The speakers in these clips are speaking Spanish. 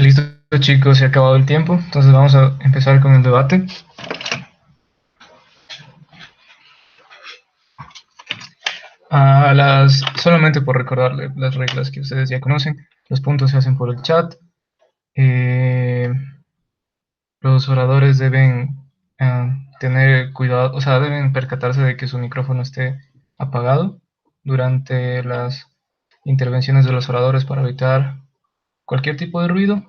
Listo, chicos, se ha acabado el tiempo, entonces vamos a empezar con el debate. Solamente por recordarle las reglas que ustedes ya conocen, los puntos se hacen por el chat. Eh, los oradores deben tener cuidado, o sea, deben percatarse de que su micrófono esté apagado durante las intervenciones de los oradores para evitar cualquier tipo de ruido.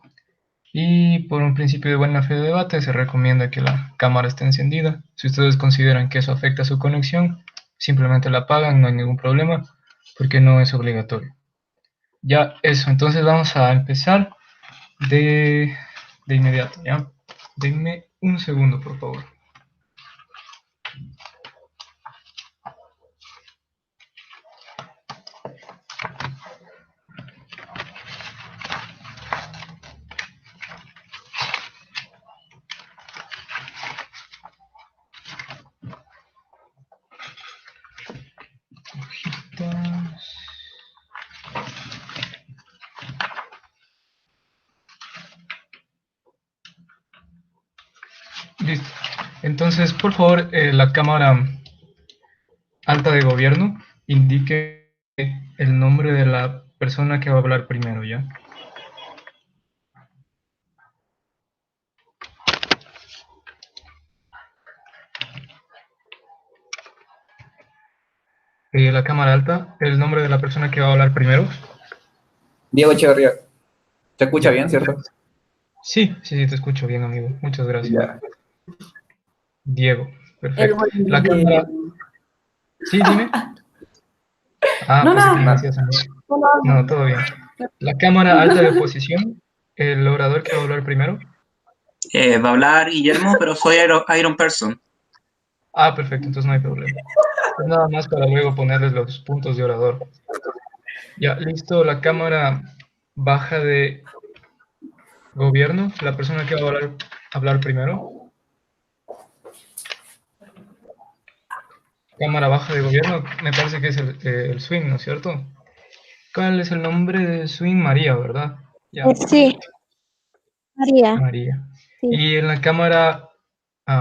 Y por un principio de buena fe de debate, se recomienda que la cámara esté encendida. Si ustedes consideran que eso afecta su conexión, simplemente la apagan, no hay ningún problema, porque no es obligatorio. Ya eso, entonces vamos a empezar de, de inmediato, ¿ya? Denme un segundo, por favor. Listo. Entonces, por favor, la cámara alta de gobierno indique el nombre de la persona que va a hablar primero, ¿ya? La cámara alta, el nombre de la persona que va a hablar primero. Diego Echeverría. ¿Se escucha Ya, bien, cierto? perfecto. Sí, te escucho bien, amigo. Muchas gracias. Ya. Diego, El perfecto. buen La cámara... Diego. Sí, dime. Ah, No, pensé que me no, decías a mí. no, no, No, todo bien. La cámara alta de oposición, el orador que va a hablar primero. Va a hablar Guillermo, pero soy Iron Person. Ah, perfecto, entonces no hay problema. Es nada más para luego ponerles los puntos de orador. Ya, listo, la cámara baja de gobierno, la persona que va a hablar primero. Cámara baja de gobierno, me parece que es el swing, ¿no es cierto? ¿Cuál es el nombre de swing? María, ¿verdad? Ya, sí, perfecto. María, María. sí. Y en la cámara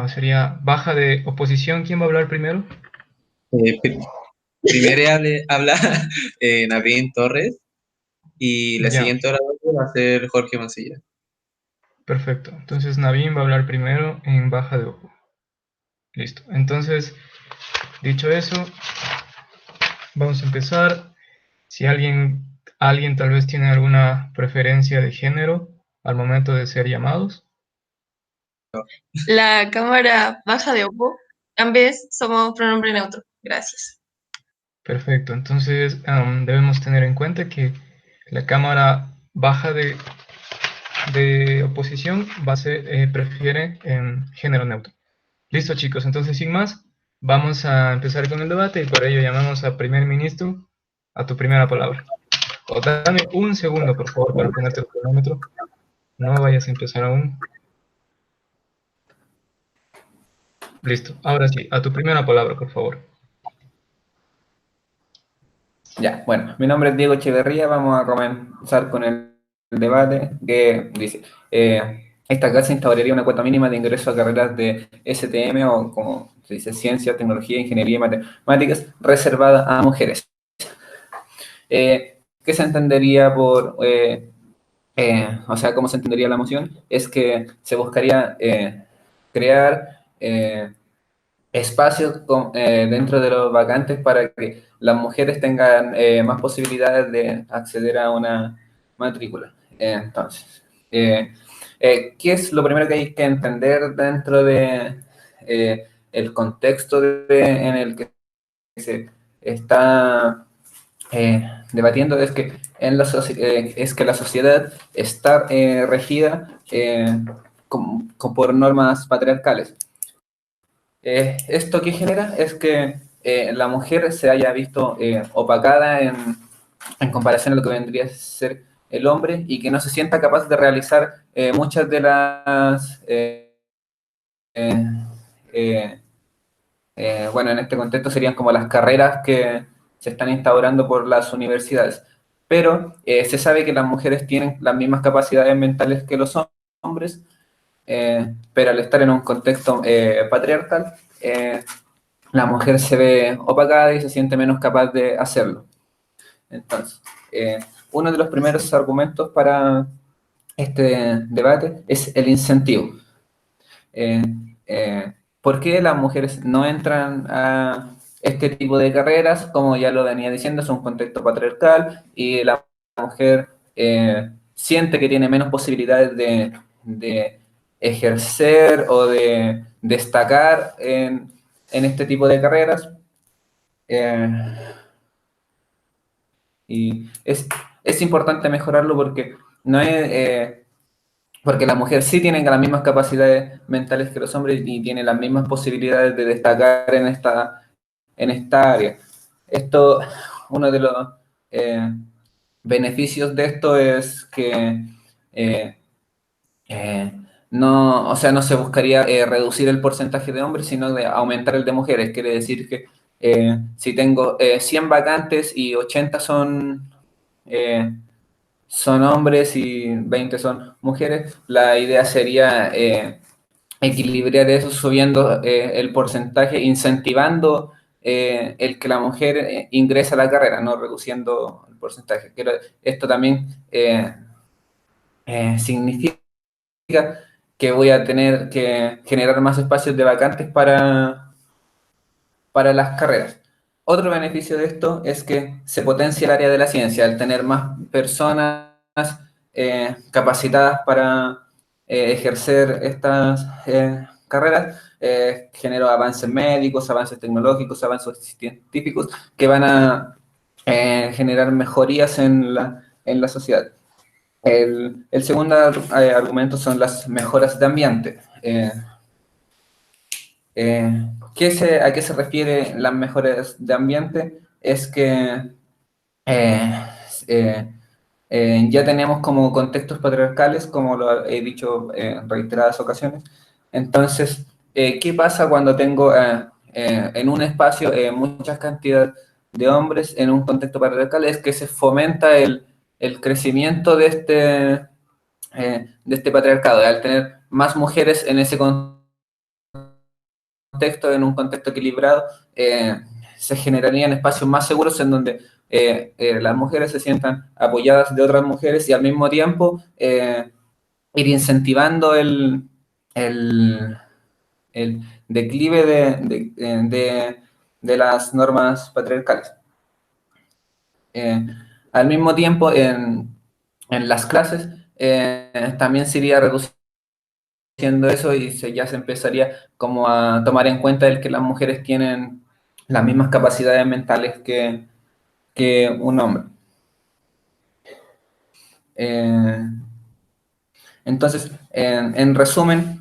sería baja de oposición, ¿quién va a hablar primero? Primero habla Naveen Torres y la Ya, siguiente oradora va a ser Jorge Mancilla. perfecto. Entonces Naveen va a hablar primero en baja de ojo. Listo. Entonces, dicho eso, vamos a empezar. Si alguien tal vez tiene alguna preferencia de género al momento de ser llamados. La cámara baja de Oppo. Ambos somos pronombre neutro. Gracias. Perfecto. Entonces, debemos tener en cuenta que la cámara baja de oposición prefiere género neutro. Listo, chicos. Entonces, sin más, vamos a empezar con el debate y por ello llamamos a primer ministro a tu primera palabra. O dame un segundo, por favor, para ponerte el cronómetro. No vayas a empezar aún. Listo. Ahora sí, a tu primera palabra, por favor. Ya, bueno, mi nombre es Diego Echeverría. Vamos a comenzar con el debate que dice: esta casa instauraría una cuota mínima de ingreso a carreras de STM, o como se dice, ciencia, tecnología, ingeniería y matemáticas, reservada a mujeres. ¿Qué se entendería por, o sea, cómo se entendería la moción? Es que se buscaría crear espacios dentro de los vacantes para que las mujeres tengan más posibilidades de acceder a una matrícula. Entonces, ¿qué es lo primero que hay que entender dentro de el contexto en el que se está debatiendo? Es que, es que la sociedad está regida por normas patriarcales. Esto que genera es que la mujer se haya visto opacada en comparación a lo que vendría a ser el hombre, y que no se sienta capaz de realizar muchas de las, eh, bueno, en este contexto serían como las carreras que se están instaurando por las universidades. pero se sabe que las mujeres tienen las mismas capacidades mentales que los hombres, pero al estar en un contexto patriarcal, la mujer se ve opacada y se siente menos capaz de hacerlo. Entonces, uno de los primeros argumentos para este debate es el incentivo. ¿Por qué las mujeres no entran a este tipo de carreras? Como ya lo venía diciendo, es un contexto patriarcal y la mujer siente que tiene menos posibilidades de ejercer o de destacar en este tipo de carreras. Y es importante mejorarlo porque no es... porque la mujer sí tiene las mismas capacidades mentales que los hombres y tiene las mismas posibilidades de destacar en esta área. Esto, uno de los beneficios de esto es que no, o sea, no se buscaría reducir el porcentaje de hombres, sino de aumentar el de mujeres. Quiere decir que si tengo 100 vacantes y 80 son hombres y 20 son mujeres, la idea sería equilibrar eso subiendo el porcentaje, incentivando el que la mujer ingrese a la carrera, no reduciendo el porcentaje. Pero esto también significa que voy a tener que generar más espacios de vacantes para las carreras. Otro beneficio de esto es que se potencia el área de la ciencia, al tener más personas capacitadas para ejercer estas carreras, genera avances médicos, avances tecnológicos, avances científicos que van a generar mejorías en la sociedad. El segundo argumento son las mejoras de ambiente. ¿A qué se refiere las mejoras de ambiente? Es que ya tenemos como contextos patriarcales, como lo he dicho en reiteradas ocasiones. Entonces, ¿qué pasa cuando tengo en un espacio muchas cantidades de hombres en un contexto patriarcal? Es que se fomenta el crecimiento de este patriarcado, al tener más mujeres en ese contexto, en un contexto equilibrado, se generarían espacios más seguros en donde las mujeres se sientan apoyadas de otras mujeres y al mismo tiempo ir incentivando el declive de las normas patriarcales. Al mismo tiempo, en las clases también se iría reduciendo eso y ya se empezaría como a tomar en cuenta el que las mujeres tienen las mismas capacidades mentales que un hombre. Entonces, en resumen,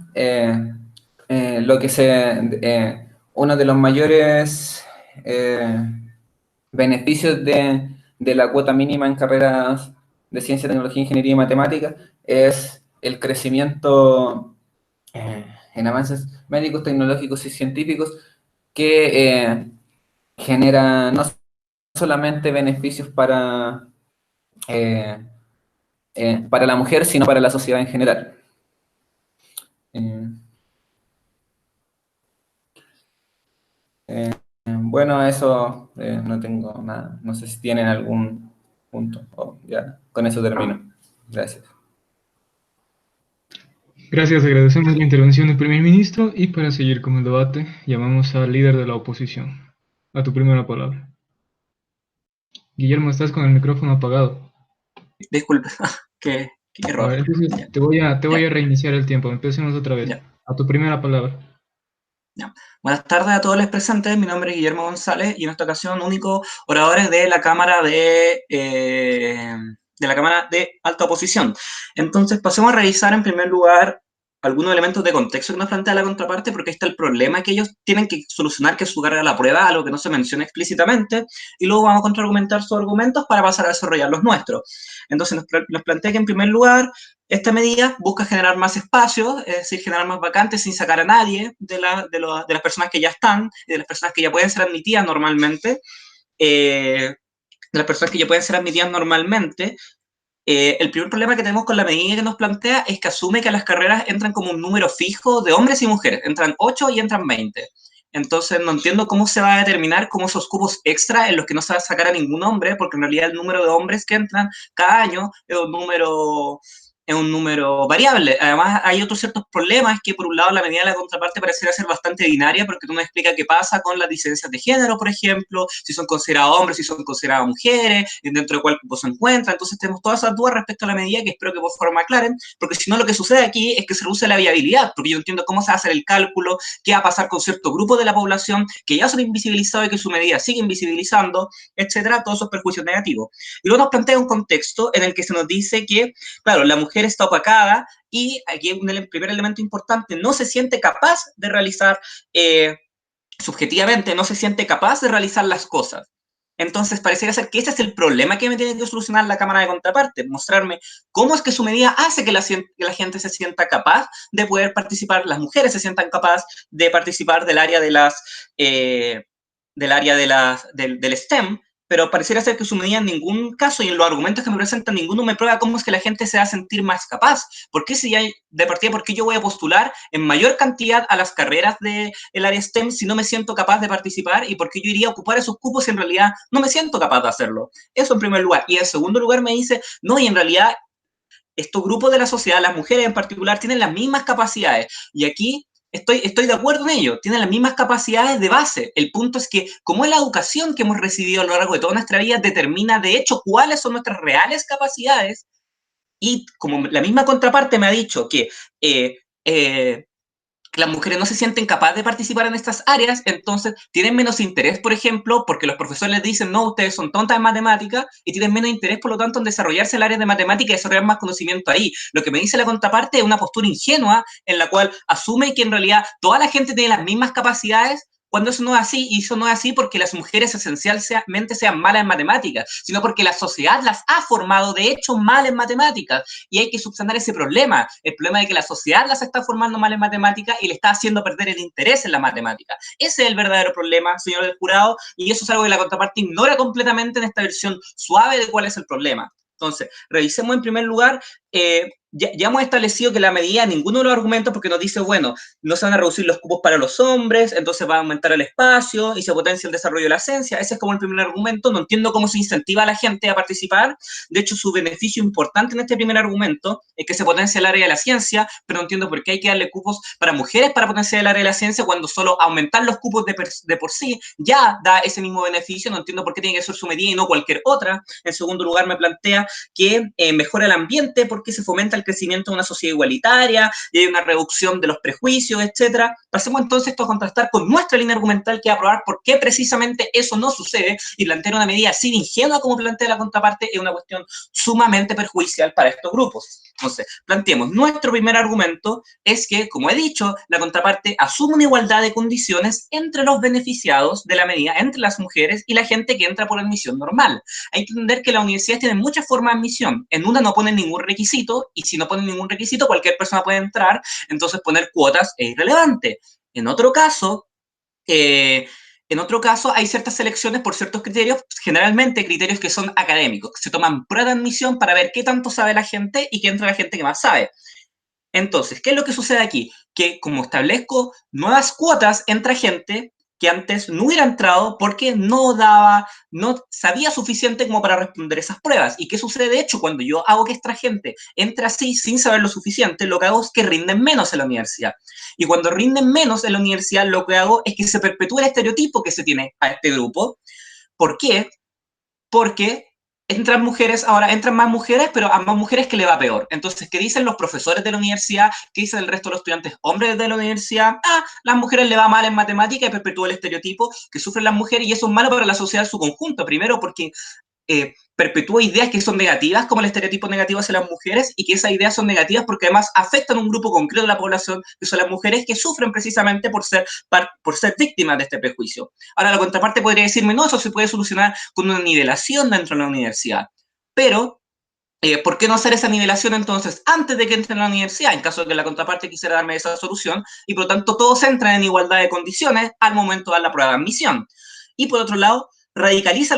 uno de los mayores beneficios de la cuota mínima en carreras de ciencia, tecnología, ingeniería y matemáticas es el crecimiento en avances médicos, tecnológicos y científicos que genera no solamente beneficios para la mujer, sino para la sociedad en general. Bueno, eso no tengo nada. No sé si tienen algún punto. Ya, con eso termino. Gracias. Gracias, agradecemos la intervención del primer ministro y para seguir con el debate llamamos al líder de la oposición. A tu primera palabra. Guillermo, estás con el micrófono apagado. Disculpe, qué A error. ver, entonces Ya. te voy a reiniciar el tiempo. Empecemos otra vez. Ya. A tu primera palabra. Ya. Buenas tardes a todos los presentes, mi nombre es Guillermo González y en esta ocasión único oradores de la Cámara de Alta Oposición. Entonces pasemos a revisar en primer lugar algunos elementos de contexto que nos plantea la contraparte, porque ahí está el problema que ellos tienen que solucionar, que es su carga a la prueba, algo que no se menciona explícitamente, y luego vamos a contraargumentar sus argumentos para pasar a desarrollar los nuestros. Entonces nos plantea que en primer lugar esta medida busca generar más espacios, es decir, generar más vacantes sin sacar a nadie de las personas que ya están, de las personas que ya pueden ser admitidas normalmente. de las personas que ya pueden ser admitidas normalmente, el primer problema que tenemos con la medida que nos plantea es que asume que a las carreras entran como un número fijo de hombres y mujeres, entran 8 y entran 20. Entonces no entiendo cómo se va a determinar cómo esos cupos extra en los que no se va a sacar a ningún hombre, porque en realidad el número de hombres que entran cada año es un número variable. Además, hay otros ciertos problemas que, por un lado, la medida de la contraparte pareciera ser bastante binaria, porque tú me explicas qué pasa con las disidencias de género, por ejemplo, si son considerados hombres, si son consideradas mujeres, dentro de cuál grupo se encuentra. Entonces, tenemos todas esas dudas respecto a la medida que espero que por favor me aclaren, porque si no, lo que sucede aquí es que se reduce la viabilidad, porque yo no entiendo cómo se va a hacer el cálculo, qué va a pasar con cierto grupo de la población que ya son invisibilizados y que su medida sigue invisibilizando, etcétera, todos esos perjuicios negativos. Y luego nos plantea un contexto en el que se nos dice que, claro, la mujer está opacada y aquí un primer elemento importante, no se siente capaz de realizar, subjetivamente, no se siente capaz de realizar las cosas. Entonces, parecería ser que ese es el problema que me tiene que solucionar la Cámara de Contraparte, mostrarme cómo es que su medida hace que la gente se sienta capaz de poder participar, las mujeres se sientan capaces de participar del área del STEM, pero pareciera ser que su medida en ningún caso, y en los argumentos que me presentan, ninguno me prueba cómo es que la gente se va a sentir más capaz. ¿Por qué si hay de partida, por qué yo voy a postular en mayor cantidad a las carreras del área STEM si no me siento capaz de participar? ¿Y por qué yo iría a ocupar esos cupos si en realidad no me siento capaz de hacerlo? Eso en primer lugar. Y en segundo lugar me dice, no, y en realidad estos grupos de la sociedad, las mujeres en particular, tienen las mismas capacidades. Y aquí estoy de acuerdo en ello, tienen las mismas capacidades de base. El punto es que, como es la educación que hemos recibido a lo largo de toda nuestra vida, determina de hecho cuáles son nuestras reales capacidades, y como la misma contraparte me ha dicho que las mujeres no se sienten capaces de participar en estas áreas, entonces tienen menos interés, por ejemplo, porque los profesores les dicen, no, ustedes son tontas en matemáticas, y tienen menos interés, por lo tanto, en desarrollarse el área de matemática y desarrollar más conocimiento ahí. Lo que me dice la contraparte es una postura ingenua en la cual asume que en realidad toda la gente tiene las mismas capacidades, cuando eso no es así, y eso no es así porque las mujeres esencialmente sean malas en matemáticas, sino porque la sociedad las ha formado de hecho mal en matemáticas, y hay que subsanar ese problema, el problema de que la sociedad las está formando mal en matemáticas y le está haciendo perder el interés en la matemática. Ese es el verdadero problema, señor del jurado, y eso es algo que la contraparte ignora completamente en esta versión suave de cuál es el problema. Entonces, revisemos en primer lugar, ya hemos establecido que la medida, ninguno de los argumentos, porque nos dice, bueno, no se van a reducir los cupos para los hombres, entonces va a aumentar el espacio y se potencia el desarrollo de la ciencia. Ese es como el primer argumento. No entiendo cómo se incentiva a la gente a participar. De hecho, su beneficio importante en este primer argumento es que se potencia el área de la ciencia, pero no entiendo por qué hay que darle cupos para mujeres para potenciar el área de la ciencia cuando solo aumentar los cupos de por sí ya da ese mismo beneficio. No entiendo por qué tiene que ser su medida y no cualquier otra. En segundo lugar, me plantea que mejora el ambiente porque se fomenta el crecimiento de una sociedad igualitaria y hay una reducción de los prejuicios, etcétera. Pasemos entonces esto a contrastar con nuestra línea argumental, que va a probar por qué precisamente eso no sucede, y plantear una medida así de ingenua como plantea la contraparte es una cuestión sumamente perjudicial para estos grupos. Entonces, planteemos, nuestro primer argumento es que, como he dicho, la contraparte asume una igualdad de condiciones entre los beneficiados de la medida, entre las mujeres y la gente que entra por admisión normal. Hay que entender que las universidades tienen muchas formas de admisión. En una no ponen ningún requisito, y si no ponen ningún requisito, cualquier persona puede entrar, entonces poner cuotas es irrelevante. En otro caso, hay ciertas selecciones por ciertos criterios, generalmente criterios que son académicos. Se toman pruebas de admisión para ver qué tanto sabe la gente y qué entra la gente que más sabe. Entonces, ¿qué es lo que sucede aquí? Que como establezco nuevas cuotas, entra gente que antes no hubiera entrado porque no sabía suficiente como para responder esas pruebas. ¿Y qué sucede de hecho cuando yo hago que esta gente entre así sin saber lo suficiente? Lo que hago es que rinden menos en la universidad. Y cuando rinden menos en la universidad, lo que hago es que se perpetúa el estereotipo que se tiene a este grupo. ¿Por qué? Porque entran más mujeres, pero a más mujeres que le va peor. Entonces, ¿qué dicen los profesores de la universidad? ¿Qué dicen el resto de los estudiantes hombres de la universidad? Las mujeres le va mal en matemática, y perpetúa el estereotipo que sufren las mujeres, y eso es malo para la sociedad en su conjunto. Primero, porque perpetúa ideas que son negativas, como el estereotipo negativo hacia las mujeres, y que esas ideas son negativas porque además afectan a un grupo concreto de la población, que son las mujeres, que sufren precisamente por ser víctimas de este prejuicio. Ahora, la contraparte podría decirme, no, eso se puede solucionar con una nivelación dentro de la universidad. Pero, ¿por qué no hacer esa nivelación entonces antes de que entren a la universidad, en caso de que la contraparte quisiera darme esa solución, y por lo tanto todos entran en igualdad de condiciones al momento de dar la prueba de admisión? Y por otro lado, radicaliza,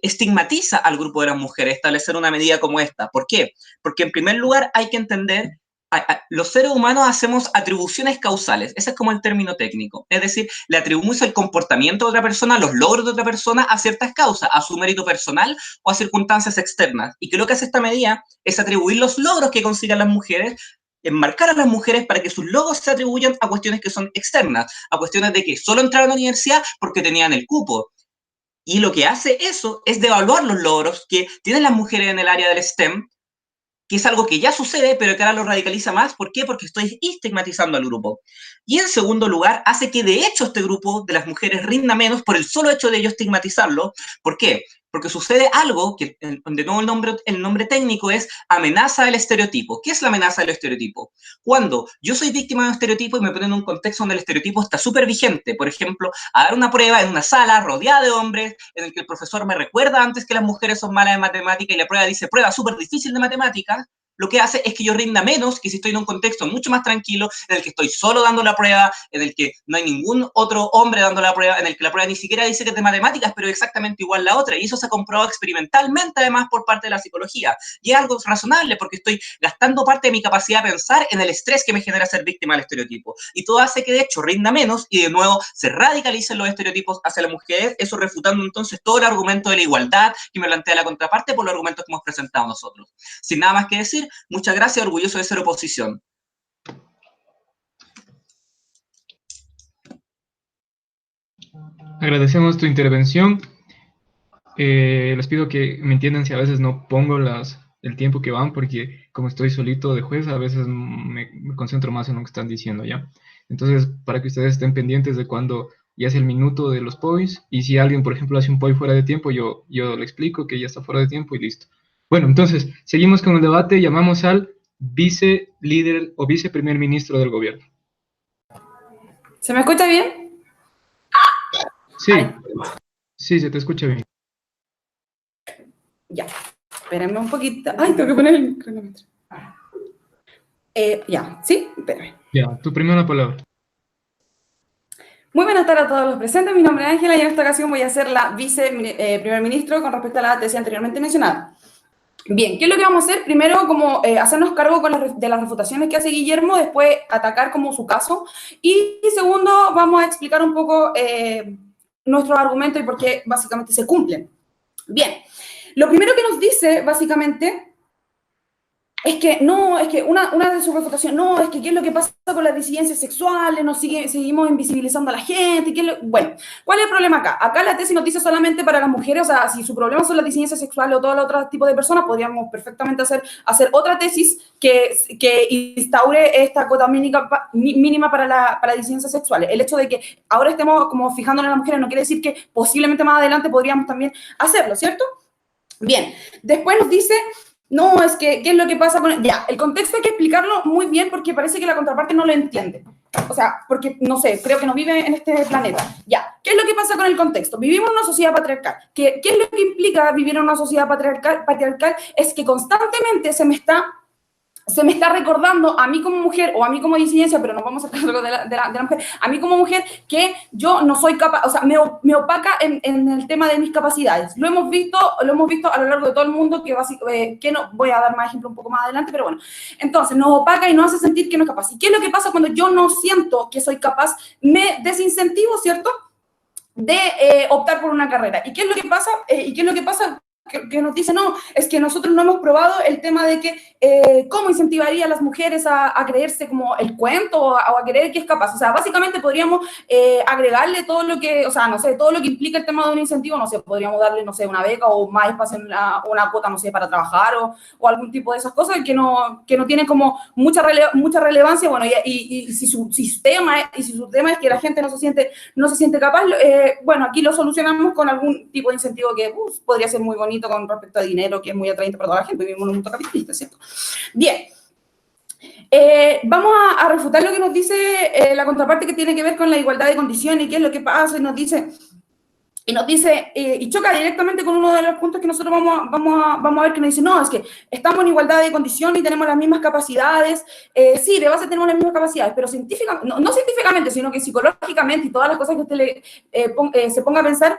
estigmatiza al grupo de las mujeres establecer una medida como esta. ¿Por qué? Porque en primer lugar hay que entender, los seres humanos hacemos atribuciones causales, ese es como el término técnico, es decir, le atribuimos el comportamiento de otra persona, los logros de otra persona a ciertas causas, a su mérito personal o a circunstancias externas. Y que lo que hace esta medida es atribuir los logros que consigan las mujeres, enmarcar a las mujeres para que sus logros se atribuyan a cuestiones que son externas, a cuestiones de que solo entraron a la universidad porque tenían el cupo. Y lo que hace eso es devaluar los logros que tienen las mujeres en el área del STEM, que es algo que ya sucede, pero que ahora lo radicaliza más. ¿Por qué? Porque estoy estigmatizando al grupo. Y en segundo lugar, hace que de hecho este grupo de las mujeres rinda menos por el solo hecho de yo estigmatizarlo. ¿Por qué? Porque sucede algo que, de nuevo el nombre técnico es amenaza del estereotipo. ¿Qué es la amenaza del estereotipo? Cuando yo soy víctima de un estereotipo y me ponen en un contexto donde el estereotipo está súper vigente, por ejemplo, a dar una prueba en una sala rodeada de hombres, en el que el profesor me recuerda antes que las mujeres son malas en matemática y la prueba dice prueba súper difícil de matemáticas, lo que hace es que yo rinda menos que si estoy en un contexto mucho más tranquilo, en el que estoy solo dando la prueba, en el que no hay ningún otro hombre dando la prueba, en el que la prueba ni siquiera dice que es de matemáticas, pero es exactamente igual la otra. Y eso se ha comprobado experimentalmente, además, por parte de la psicología. Y es algo razonable, porque estoy gastando parte de mi capacidad de pensar en el estrés que me genera ser víctima del estereotipo. Y todo hace que, de hecho, rinda menos y, de nuevo, se radicalicen los estereotipos hacia la mujer, eso refutando, entonces, todo el argumento de la igualdad que me plantea la contraparte por los argumentos que hemos presentado nosotros. Sin nada más que decir, muchas gracias, orgulloso de ser oposición. Agradecemos tu intervención. Les pido que me entiendan si a veces no pongo el tiempo que van, porque como estoy solito de juez, a veces me concentro más en lo que están diciendo, ¿ya? Entonces, para que ustedes estén pendientes de cuando ya es el minuto de los POIs, y si alguien, por ejemplo, hace un POI fuera de tiempo, yo le explico que ya está fuera de tiempo y listo. Bueno, entonces, seguimos con el debate. Llamamos al vice líder o viceprimer ministro del gobierno. ¿Se me escucha bien? Sí, sí, se te escucha bien. Ya, espérenme un poquito. Ay, tengo que poner el cronómetro. Ya, ¿sí? Espérame. Ya, tu primera palabra. Muy buenas tardes a todos los presentes. Mi nombre es Ángela y en esta ocasión voy a ser la viceprimer ministro con respecto a la tesis anteriormente mencionada. Bien, ¿qué es lo que vamos a hacer? Primero, como hacernos cargo de las refutaciones que hace Guillermo, después atacar como su caso, y segundo, vamos a explicar un poco nuestros argumentos y por qué básicamente se cumplen. Bien, lo primero que nos dice básicamente es que no, es que una de sus refutaciones, no, es que qué es lo que pasa con las disidencias sexuales, seguimos invisibilizando a la gente, bueno, ¿cuál es el problema acá? Acá la tesis nos dice solamente para las mujeres, o sea, si su problema son las disidencias sexuales o todo el otro tipo de personas, podríamos perfectamente hacer otra tesis que instaure esta cuota mínima para las disidencias sexuales. El hecho de que ahora estemos como fijándonos en las mujeres no quiere decir que posiblemente más adelante podríamos también hacerlo, ¿cierto? Bien, después nos dice... No, es que, ¿qué es lo que pasa con...? Ya, el contexto hay que explicarlo muy bien porque parece que la contraparte no lo entiende. O sea, porque, no sé, creo que no vive en este planeta. Ya, ¿qué es lo que pasa con el contexto? Vivimos en una sociedad patriarcal. ¿Qué es lo que implica vivir en una sociedad patriarcal? Es que constantemente se me está recordando a mí como mujer o a mí como disidencia, pero nos vamos a hablar de la mujer, a mí como mujer, que yo no soy capaz, o sea, me opaca en el tema de mis capacidades. Lo hemos visto a lo largo de todo el mundo, que no, voy a dar más ejemplo un poco más adelante, pero bueno. Entonces, nos opaca y nos hace sentir que no es capaz. ¿Y qué es lo que pasa cuando yo no siento que soy capaz? Me desincentivo, ¿cierto?, de optar por una carrera. ¿Y qué es lo que pasa? Que nos dice, no, es que nosotros no hemos probado el tema de que cómo incentivaría a las mujeres a creerse como el cuento o a creer que es capaz. O sea, básicamente podríamos agregarle todo lo que, o sea, no sé, todo lo que implica el tema de un incentivo, no sé, podríamos darle, no sé, una beca o más espacio en una cuota, no sé, para trabajar o algún tipo de esas cosas que no tienen como mucha relevancia. Bueno, y si su tema es que la gente no se siente capaz, bueno, aquí lo solucionamos con algún tipo de incentivo que podría ser muy bonito con respecto a dinero, que es muy atraente para toda la gente. Vivimos en un mundo capitalista, ¿cierto? Bien. Vamos a refutar lo que nos dice la contraparte, que tiene que ver con la igualdad de condiciones y qué es lo que pasa, y choca directamente con uno de los puntos que nosotros vamos a ver, que nos dice, no, es que estamos en igualdad de condiciones y tenemos las mismas capacidades. Sí, de base tenemos las mismas capacidades, pero no científicamente, sino que psicológicamente y todas las cosas que usted se ponga a pensar,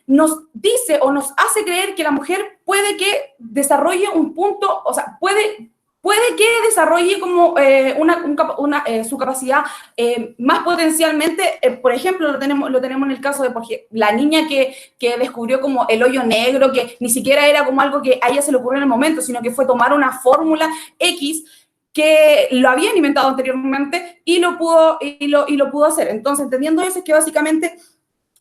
nos dice o nos hace creer que la mujer puede que desarrolle un punto, o sea, puede que desarrolle como su capacidad más potencialmente. Por ejemplo, lo tenemos en el caso de la niña que descubrió como el hoyo negro, que ni siquiera era como algo que a ella se le ocurrió en el momento, sino que fue tomar una fórmula X que lo habían inventado anteriormente y lo pudo hacer. Entonces, entendiendo eso, es que básicamente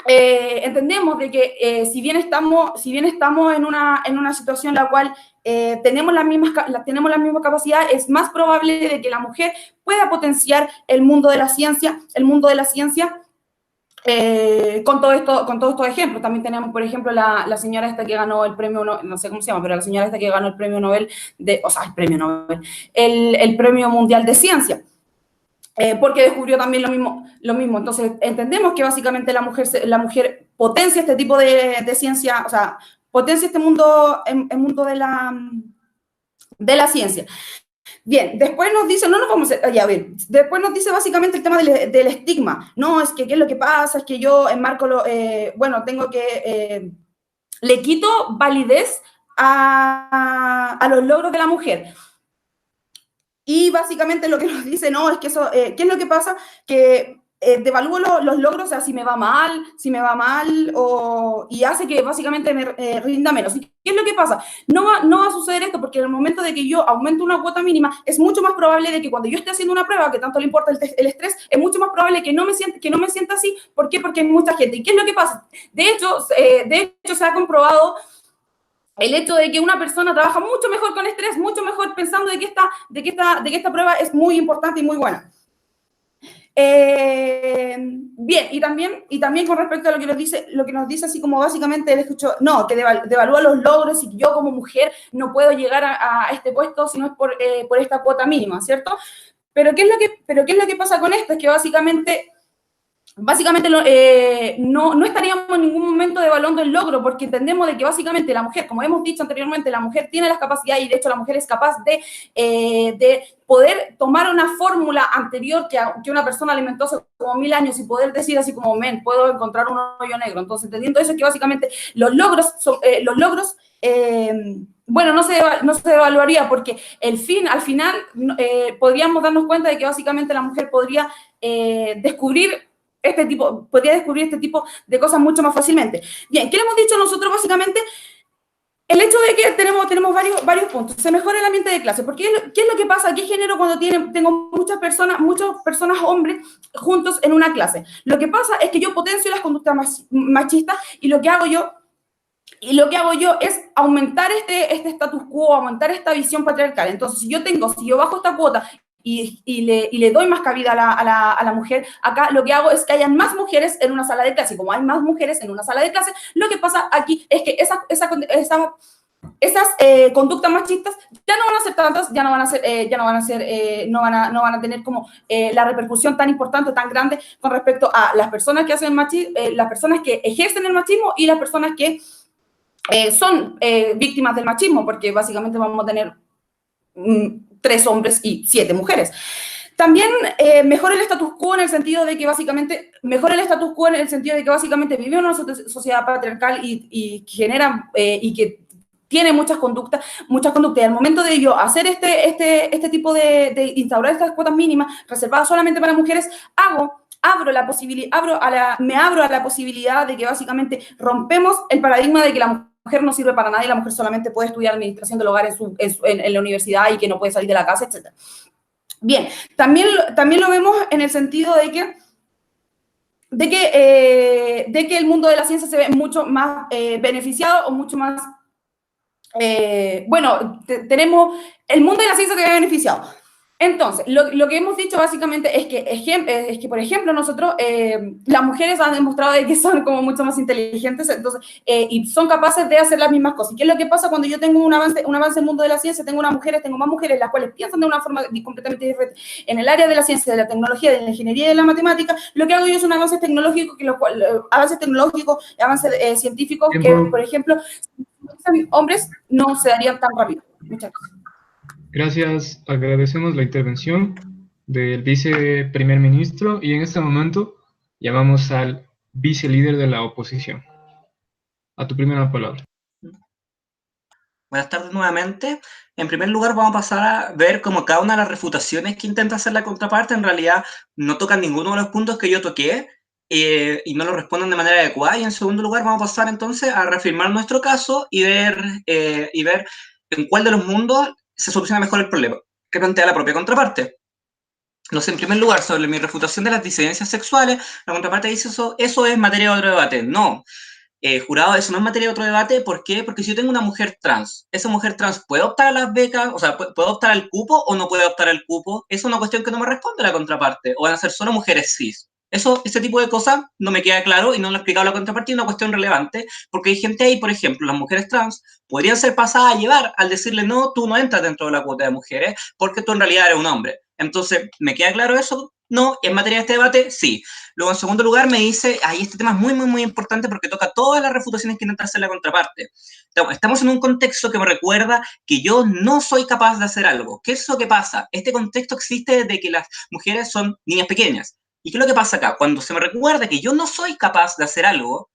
entendemos de que si bien estamos en una situación en la cual tenemos las mismas capacidades, es más probable de que la mujer pueda potenciar el mundo de la ciencia, con todos estos ejemplos. También tenemos, por ejemplo, la señora esta que ganó el premio, no sé cómo se llama, pero la señora esta que ganó el premio Nobel, el premio mundial de ciencia. Porque descubrió también lo mismo. Entonces, entendemos que básicamente la mujer potencia este tipo de ciencia, o sea, potencia este mundo, el mundo de la ciencia. Bien, después nos dice, no nos vamos a ya ver, después nos dice básicamente el tema del estigma. No, es que, ¿qué es lo que pasa? Es que yo enmarco tengo que, le quito validez a los logros de la mujer. Y básicamente lo que nos dice, no, es que eso, ¿qué es lo que pasa? Que devalúo los logros, o sea, si me va mal, y hace que básicamente me rinda menos. ¿Y qué es lo que pasa? No va a suceder esto, porque en el momento de que yo aumento una cuota mínima, es mucho más probable de que cuando yo esté haciendo una prueba, que tanto le importa el estrés, es mucho más probable que no me sienta así. ¿Por qué? Porque hay mucha gente. ¿Y qué es lo que pasa? De hecho se ha comprobado el hecho de que una persona trabaja mucho mejor con estrés, mucho mejor pensando de que esta prueba es muy importante y muy buena. Bien, y también con respecto a lo que nos dice así como básicamente el escucho, no, que devalúa los logros y que yo como mujer no puedo llegar a este puesto si no es por esta cuota mínima, ¿cierto? Pero ¿qué es lo que pasa con esto? Es que básicamente no estaríamos en ningún momento devaluando el logro, porque entendemos de que básicamente la mujer, como hemos dicho anteriormente, la mujer tiene las capacidades y de hecho la mujer es capaz de poder tomar una fórmula anterior que una persona alimentó hace como 1000 años y poder decir así como, puedo encontrar un hoyo negro. Entonces, entendiendo eso, es que básicamente los logros no se evaluaría, porque al final podríamos darnos cuenta de que básicamente la mujer podría descubrir este tipo de cosas mucho más fácilmente. Bien, ¿qué le hemos dicho nosotros básicamente? El hecho de que tenemos varios puntos. Se mejora el ambiente de clase. Porque ¿qué es lo que pasa? ¿Qué genero cuando tengo muchas personas hombres juntos en una clase? Lo que pasa es que yo potencio las conductas machistas y lo que hago yo es aumentar este status quo, aumentar esta visión patriarcal. Entonces, si yo bajo esta cuota y le doy más cabida a la mujer, acá lo que hago es que hayan más mujeres en una sala de clase. Y como hay más mujeres en una sala de clase, lo que pasa aquí es que esas conductas machistas ya no van a ser tantas, no van a tener como la repercusión tan importante, tan grande con respecto a las personas que hacen las personas que ejercen el machismo y las personas que son víctimas del machismo, porque básicamente vamos a tener 3 hombres y 7 mujeres. También mejora el status quo en el sentido de que básicamente vivimos en una sociedad patriarcal y genera y que tiene muchas conductas, y al momento de yo hacer este tipo de instaurar estas cuotas mínimas reservadas solamente para mujeres, me abro a la posibilidad de que básicamente rompemos el paradigma de que la mujer no sirve para nada y la mujer solamente puede estudiar administración del hogar en la universidad y que no puede salir de la casa, etc. Bien, también lo vemos en el sentido de que el mundo de la ciencia se ve mucho más beneficiado o mucho más... tenemos... El mundo de la ciencia se ve beneficiado. Entonces, lo que hemos dicho básicamente es que por ejemplo, nosotros, las mujeres han demostrado de que son como mucho más inteligentes, entonces, y son capaces de hacer las mismas cosas. ¿Qué es lo que pasa cuando yo tengo un avance en el mundo de la ciencia? Tengo más mujeres, las cuales piensan de una forma completamente diferente. En el área de la ciencia, de la tecnología, de la ingeniería y de la matemática, lo que hago yo es un avance tecnológico, avances científicos, que, por ejemplo, hombres no se darían tan rápido. Muchas gracias. Gracias, agradecemos la intervención del viceprimer ministro y en este momento llamamos al vicelíder de la oposición. A tu primera palabra. Buenas tardes nuevamente. En primer lugar, vamos a pasar a ver cómo cada una de las refutaciones que intenta hacer la contraparte en realidad no tocan ninguno de los puntos que yo toqué y no lo responden de manera adecuada. Y en segundo lugar, vamos a pasar entonces a reafirmar nuestro caso y ver en cuál de los mundos se soluciona mejor el problema que plantea la propia contraparte. No sé, en primer lugar, sobre mi refutación de las disidencias sexuales, la contraparte dice eso es materia de otro debate. No. Jurado, eso no es materia de otro debate. ¿Por qué? Porque si yo tengo una mujer trans, ¿esa mujer trans puede optar a las becas? O sea, ¿puede optar al cupo o no puede optar al cupo? Es una cuestión que no me responde la contraparte. ¿O van a ser solo mujeres cis? Ese tipo de cosas no me queda claro y no lo ha explicado la contraparte, y es una cuestión relevante, porque hay gente ahí, por ejemplo, las mujeres trans podrían ser pasadas a llevar al decirle, no, tú no entras dentro de la cuota de mujeres porque tú en realidad eres un hombre. Entonces, ¿me queda claro eso? No. ¿En materia de este debate? Sí. Luego, en segundo lugar, me dice, este tema es muy, muy, muy importante porque toca todas las refutaciones que intenta hacer la contraparte. Estamos en un contexto que me recuerda que yo no soy capaz de hacer algo. ¿Qué es lo que pasa? Este contexto existe desde que las mujeres son niñas pequeñas. ¿Y qué es lo que pasa acá? Cuando se me recuerda que yo no soy capaz de hacer algo,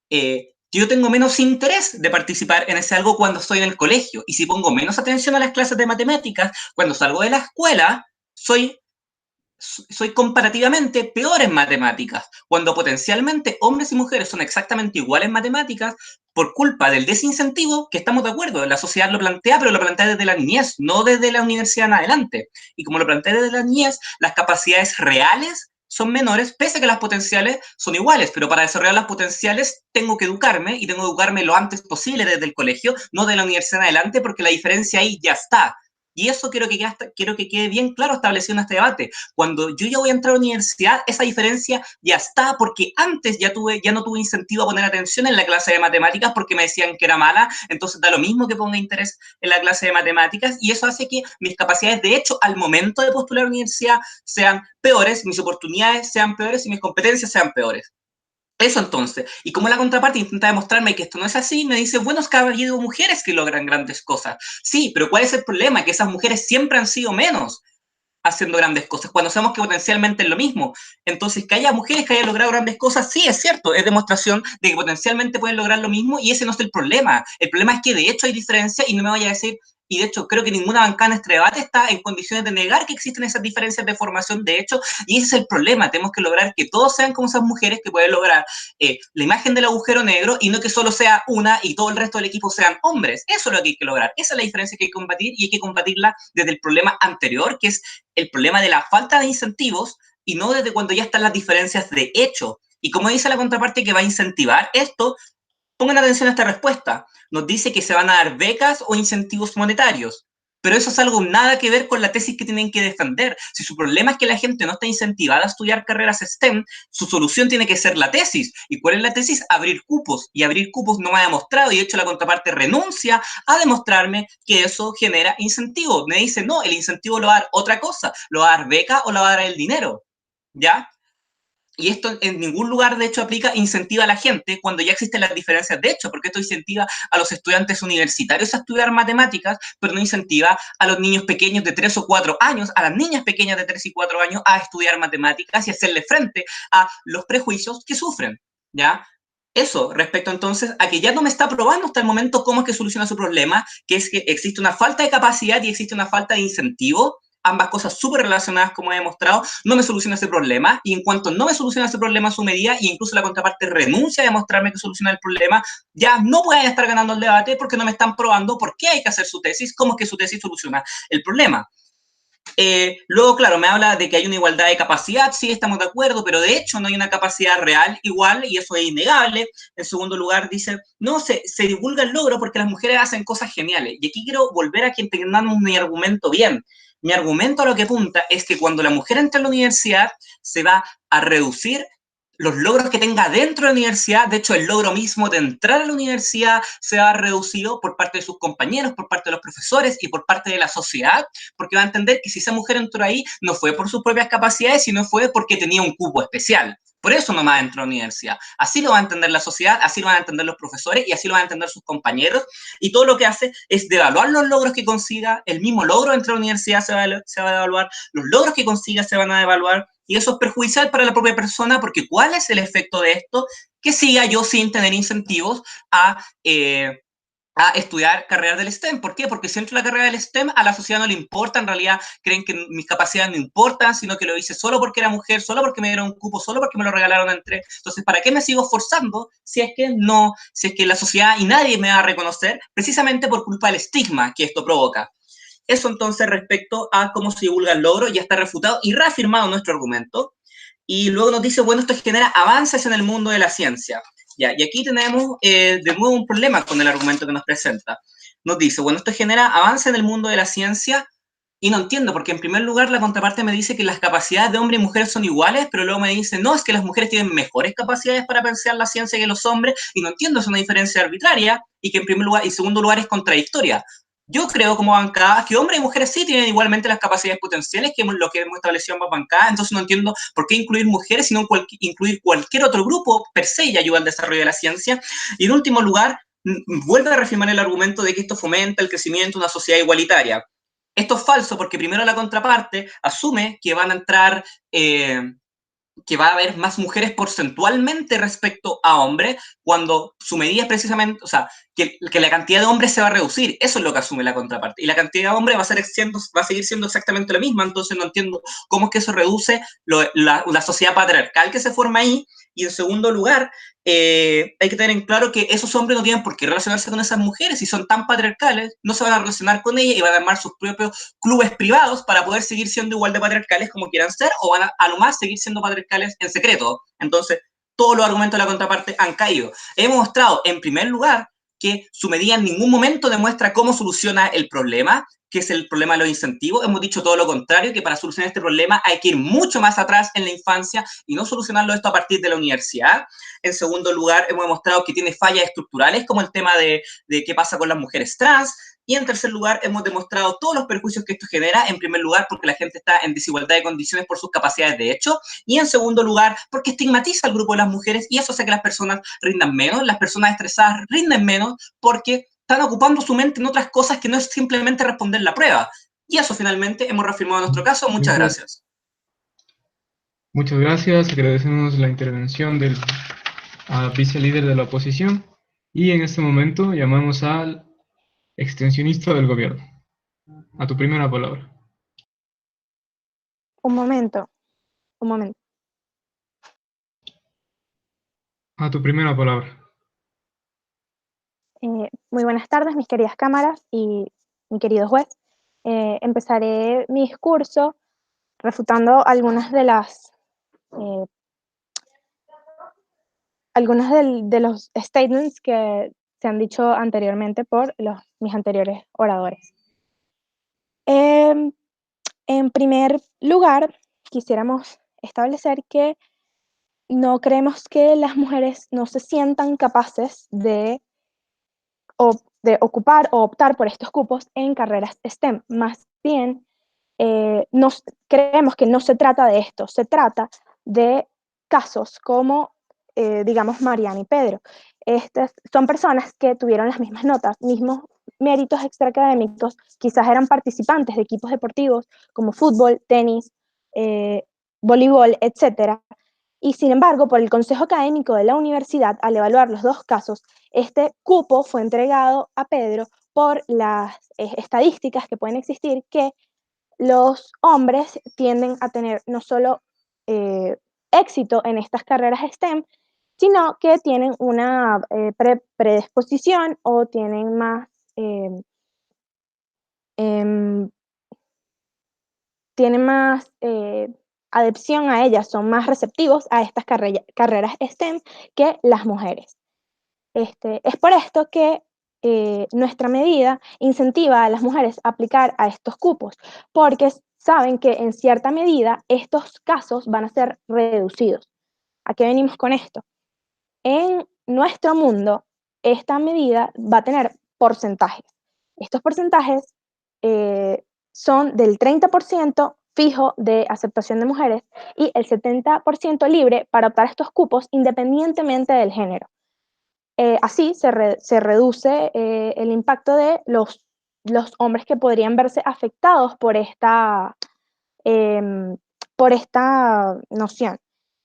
yo tengo menos interés de participar en ese algo cuando estoy en el colegio. Y si pongo menos atención a las clases de matemáticas, cuando salgo de la escuela, soy comparativamente peor en matemáticas, cuando potencialmente hombres y mujeres son exactamente iguales en matemáticas por culpa del desincentivo, que estamos de acuerdo, la sociedad lo plantea, pero lo plantea desde la niñez, no desde la universidad en adelante. Y como lo plantea desde la niñez, las capacidades reales son menores, pese a que las potenciales son iguales, pero para desarrollar las potenciales tengo que educarme, y tengo que educarme lo antes posible desde el colegio, no de la universidad en adelante, porque la diferencia ahí ya está. Y eso quiero que quede bien claro establecido en este debate. Cuando yo ya voy a entrar a la universidad, esa diferencia ya está, porque antes ya no tuve incentivo a poner atención en la clase de matemáticas porque me decían que era mala, entonces da lo mismo que ponga interés en la clase de matemáticas, y eso hace que mis capacidades, de hecho, al momento de postular a la universidad sean peores, mis oportunidades sean peores y mis competencias sean peores. Eso entonces, y como la contraparte intenta demostrarme que esto no es así, me dice, bueno, es que ha habido mujeres que logran grandes cosas. Sí, pero ¿cuál es el problema? Que esas mujeres siempre han sido menos haciendo grandes cosas, cuando sabemos que potencialmente es lo mismo. Entonces, que haya mujeres que hayan logrado grandes cosas, sí, es cierto, es demostración de que potencialmente pueden lograr lo mismo, y ese no es el problema. El problema es que de hecho hay diferencia, y no me vaya a decir, y de hecho creo que ninguna bancada en este debate está en condiciones de negar que existen esas diferencias de formación, de hecho, y ese es el problema. Tenemos que lograr que todos sean como esas mujeres que pueden lograr la imagen del agujero negro, y no que solo sea una y todo el resto del equipo sean hombres. Eso es lo que hay que lograr, esa es la diferencia que hay que combatir, y hay que combatirla desde el problema anterior, que es el problema de la falta de incentivos, y no desde cuando ya están las diferencias de hecho. Y como dice la contraparte que va a incentivar esto, pongan atención a esta respuesta. Nos dice que se van a dar becas o incentivos monetarios, pero eso es algo nada que ver con la tesis que tienen que defender. Si su problema es que la gente no está incentivada a estudiar carreras STEM, su solución tiene que ser la tesis. ¿Y cuál es la tesis? Abrir cupos. Y abrir cupos no me ha demostrado, y de hecho la contraparte renuncia a demostrarme que eso genera incentivo. Me dice, no, el incentivo lo va a dar otra cosa, lo va a dar beca o lo va a dar el dinero, ¿ya? Y esto en ningún lugar, de hecho, aplica, incentiva a la gente cuando ya existen las diferencias de hecho, porque esto incentiva a los estudiantes universitarios a estudiar matemáticas, pero no incentiva a los niños pequeños de 3 o 4 años, a las niñas pequeñas de 3 y 4 años a estudiar matemáticas y hacerle frente a los prejuicios que sufren, ¿ya? Eso respecto entonces a que ya no me está probando hasta el momento cómo es que soluciona su problema, que es que existe una falta de capacidad y existe una falta de incentivo, ambas cosas súper relacionadas, como he demostrado. No me soluciona ese problema, y en cuanto no me soluciona ese problema a su medida, y incluso la contraparte renuncia a demostrarme que soluciona el problema, ya no pueden estar ganando el debate porque no me están probando por qué hay que hacer su tesis, cómo es que su tesis soluciona el problema. Luego, claro, me habla de que hay una igualdad de capacidad, sí, estamos de acuerdo, pero de hecho no hay una capacidad real igual, y eso es innegable. En segundo lugar, dice, no, se divulga el logro porque las mujeres hacen cosas geniales. Y aquí quiero volver a que entendamos mi argumento bien. Mi argumento a lo que apunta es que cuando la mujer entra a la universidad, se va a reducir los logros que tenga dentro de la universidad. De hecho, el logro mismo de entrar a la universidad se va a reducido por parte de sus compañeros, por parte de los profesores y por parte de la sociedad, porque va a entender que si esa mujer entró ahí, no fue por sus propias capacidades, sino fue porque tenía un cupo especial. Por eso nomás entró a la universidad. Así lo va a entender la sociedad, así lo van a entender los profesores y así lo van a entender sus compañeros. Y todo lo que hace es devaluar los logros que consiga, el mismo logro dentro de la universidad se va a devaluar, los logros que consiga se van a devaluar, y eso es perjudicial para la propia persona, porque ¿cuál es el efecto de esto? Que siga yo sin tener incentivos a estudiar carreras del STEM. ¿Por qué? Porque si entro a la carrera del STEM, a la sociedad no le importa, en realidad creen que mis capacidades no importan, sino que lo hice solo porque era mujer, solo porque me dieron un cupo, solo porque me lo regalaron entre. Entonces, ¿para qué me sigo esforzando si es que la sociedad y nadie me va a reconocer, precisamente por culpa del estigma que esto provoca? Eso entonces respecto a cómo se divulga el logro, ya está refutado y reafirmado nuestro argumento. Y luego nos dice, bueno, esto genera avances en el mundo de la ciencia. Ya, y aquí tenemos de nuevo un problema con el argumento que nos presenta. Nos dice, bueno, esto genera avances en el mundo de la ciencia, y no entiendo, porque en primer lugar la contraparte me dice que las capacidades de hombre y mujer son iguales, pero luego me dice, no, es que las mujeres tienen mejores capacidades para pensar la ciencia que los hombres, y no entiendo, es una diferencia arbitraria, y que en primer lugar, y segundo lugar es contradictoria. Yo creo como bancada que hombres y mujeres sí tienen igualmente las capacidades potenciales que lo que hemos establecido ambas bancadas, entonces no entiendo por qué incluir mujeres, sino incluir cualquier otro grupo per se y ayuda al desarrollo de la ciencia. Y en último lugar, vuelve a reafirmar el argumento de que esto fomenta el crecimiento de una sociedad igualitaria. Esto es falso porque primero la contraparte asume que van a entrar que va a haber más mujeres porcentualmente respecto a hombres, cuando su medida es precisamente, o sea, que la cantidad de hombres se va a reducir. Eso es lo que asume la contraparte. Y la cantidad de hombres va a seguir siendo exactamente la misma. Entonces no entiendo cómo es que eso reduce la sociedad patriarcal que se forma ahí. Y en segundo lugar, hay que tener en claro que esos hombres no tienen por qué relacionarse con esas mujeres. Si son tan patriarcales, no se van a relacionar con ellas y van a armar sus propios clubes privados para poder seguir siendo igual de patriarcales como quieran ser, o van a lo más seguir siendo patriarcales en secreto. Entonces, todos los argumentos de la contraparte han caído. Hemos mostrado, en primer lugar, que su medida en ningún momento demuestra cómo soluciona el problema, que es el problema de los incentivos. Hemos dicho todo lo contrario, que para solucionar este problema hay que ir mucho más atrás en la infancia y no solucionarlo esto a partir de la universidad. En segundo lugar, hemos demostrado que tiene fallas estructurales, como el tema de qué pasa con las mujeres trans. Y en tercer lugar, hemos demostrado todos los perjuicios que esto genera, en primer lugar, porque la gente está en desigualdad de condiciones por sus capacidades de hecho, y en segundo lugar, porque estigmatiza al grupo de las mujeres, y eso hace que las personas rindan menos, las personas estresadas rinden menos, porque están ocupando su mente en otras cosas que no es simplemente responder la prueba. Y eso finalmente hemos reafirmado nuestro caso. Muchas gracias. Muchas gracias. Agradecemos la intervención del vicelíder de la oposición. Y en este momento llamamos al extensionista del gobierno. A tu primera palabra. Un momento. A tu primera palabra. Muy buenas tardes, mis queridas cámaras y mi querido juez. Empezaré mi discurso refutando algunas de los statements que se han dicho anteriormente por mis anteriores oradores. En primer lugar, quisiéramos establecer que no creemos que las mujeres no se sientan capaces de ocupar o optar por estos cupos en carreras STEM. Más bien, creemos que no se trata de esto, se trata de casos como, digamos, Mariana y Pedro. Estas son personas que tuvieron las mismas notas, mismos méritos extraacadémicos, quizás eran participantes de equipos deportivos como fútbol, tenis, voleibol, etc. Y sin embargo, por el Consejo Académico de la Universidad, al evaluar los dos casos, este cupo fue entregado a Pedro por las estadísticas que pueden existir, que los hombres tienden a tener no solo éxito en estas carreras STEM, sino que tienen una predisposición o tienen más adhesión a ellas, son más receptivos a estas carreras STEM que las mujeres. Es por esto que nuestra medida incentiva a las mujeres a aplicar a estos cupos, porque saben que en cierta medida estos casos van a ser reducidos. ¿A qué venimos con esto? En nuestro mundo, esta medida va a tener porcentajes. Estos porcentajes son del 30% fijo de aceptación de mujeres y el 70% libre para optar estos cupos independientemente del género. Así se reduce el impacto de los hombres que podrían verse afectados por esta noción.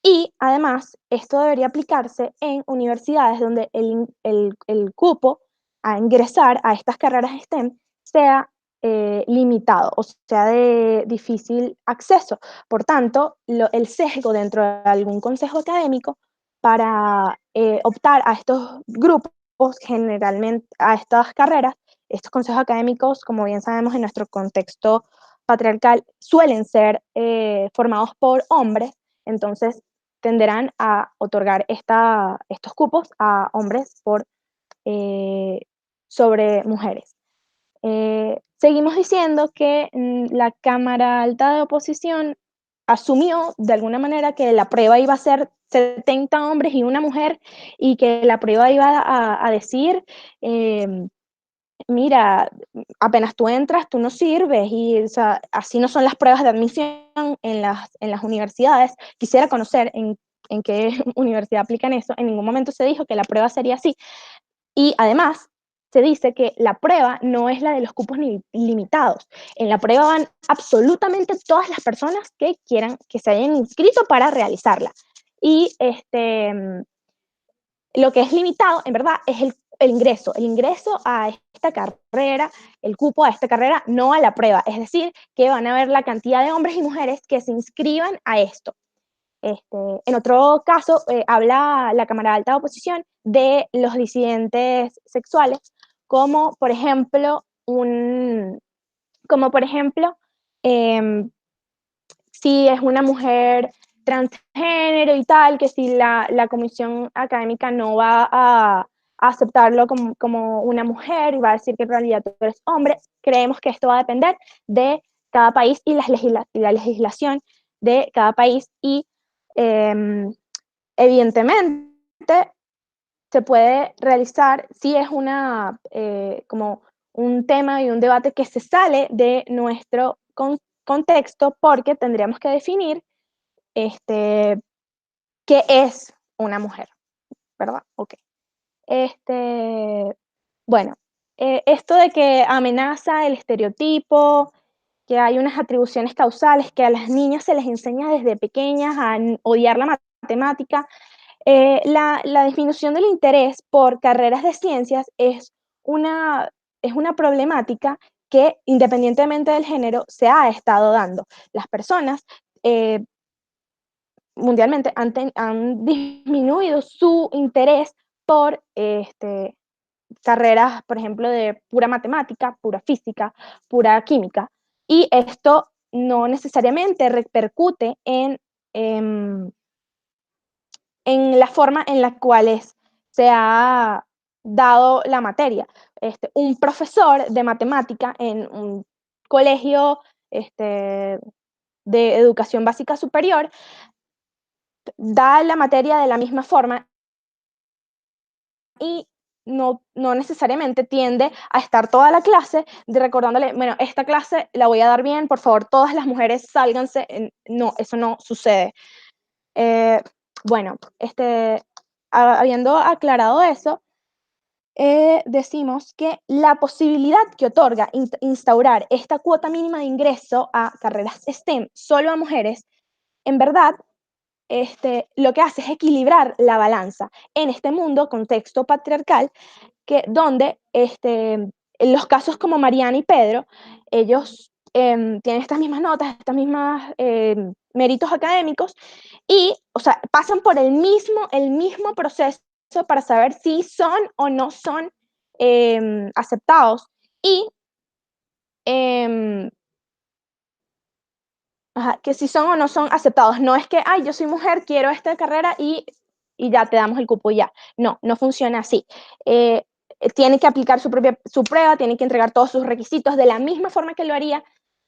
Y además, esto debería aplicarse en universidades donde el cupo a ingresar a estas carreras STEM sea limitado, o sea, de difícil acceso. Por tanto, el sesgo dentro de algún consejo académico para optar a estos grupos, generalmente a estas carreras, estos consejos académicos, como bien sabemos en nuestro contexto patriarcal, suelen ser formados por hombres, entonces tenderán a otorgar estos cupos a hombres sobre mujeres. Seguimos diciendo que la Cámara Alta de Oposición asumió de alguna manera que la prueba iba a ser 70 hombres y una mujer y que la prueba iba a decir, mira, apenas tú entras, tú no sirves y o sea, así no son las pruebas de admisión en las universidades. Quisiera conocer en qué universidad aplican eso. En ningún momento se dijo que la prueba sería así. Y además, se dice que la prueba no es la de los cupos limitados. En la prueba van absolutamente todas las personas que quieran, que se hayan inscrito para realizarla. Y lo que es limitado, en verdad, es el ingreso a esta carrera, el cupo a esta carrera, no a la prueba. Es decir, que van a ver la cantidad de hombres y mujeres que se inscriban a esto. En otro caso, habla la Cámara Alta de Oposición de los disidentes sexuales, como por ejemplo, si es una mujer transgénero y tal, que si la comisión académica no va a aceptarlo como una mujer y va a decir que en realidad tú eres hombre, creemos que esto va a depender de cada país y la legislación de cada país y evidentemente se puede realizar si es como un tema y un debate que se sale de nuestro contexto, porque tendríamos que definir qué es una mujer, ¿verdad? Ok. Bueno, esto de que amenaza el estereotipo, que hay unas atribuciones causales, que a las niñas se les enseña desde pequeñas a odiar la matemática. La disminución del interés por carreras de ciencias es una problemática que, independientemente del género, se ha estado dando. Las personas mundialmente han disminuido su interés por carreras, por ejemplo, de pura matemática, pura física, pura química, y esto no necesariamente repercute en la forma en la cual se ha dado la materia. Un profesor de matemática en un colegio de educación básica superior da la materia de la misma forma y no necesariamente tiende a estar toda la clase recordándole, bueno, esta clase la voy a dar bien, por favor, todas las mujeres sálganse. No, eso no sucede. Bueno, habiendo aclarado eso, decimos que la posibilidad que otorga instaurar esta cuota mínima de ingreso a carreras STEM solo a mujeres, en verdad, lo que hace es equilibrar la balanza en este mundo, contexto patriarcal, donde en los casos como Mariana y Pedro, ellos tienen estas mismas notas, estas mismas méritos académicos y, o sea, pasan por el mismo proceso para saber si son o no son aceptados y que si son o no son aceptados. No es que, ay, yo soy mujer, quiero esta carrera y ya te damos el cupo y ya. No, no funciona así. Tiene que aplicar su prueba, tiene que entregar todos sus requisitos de la misma forma que lo haría,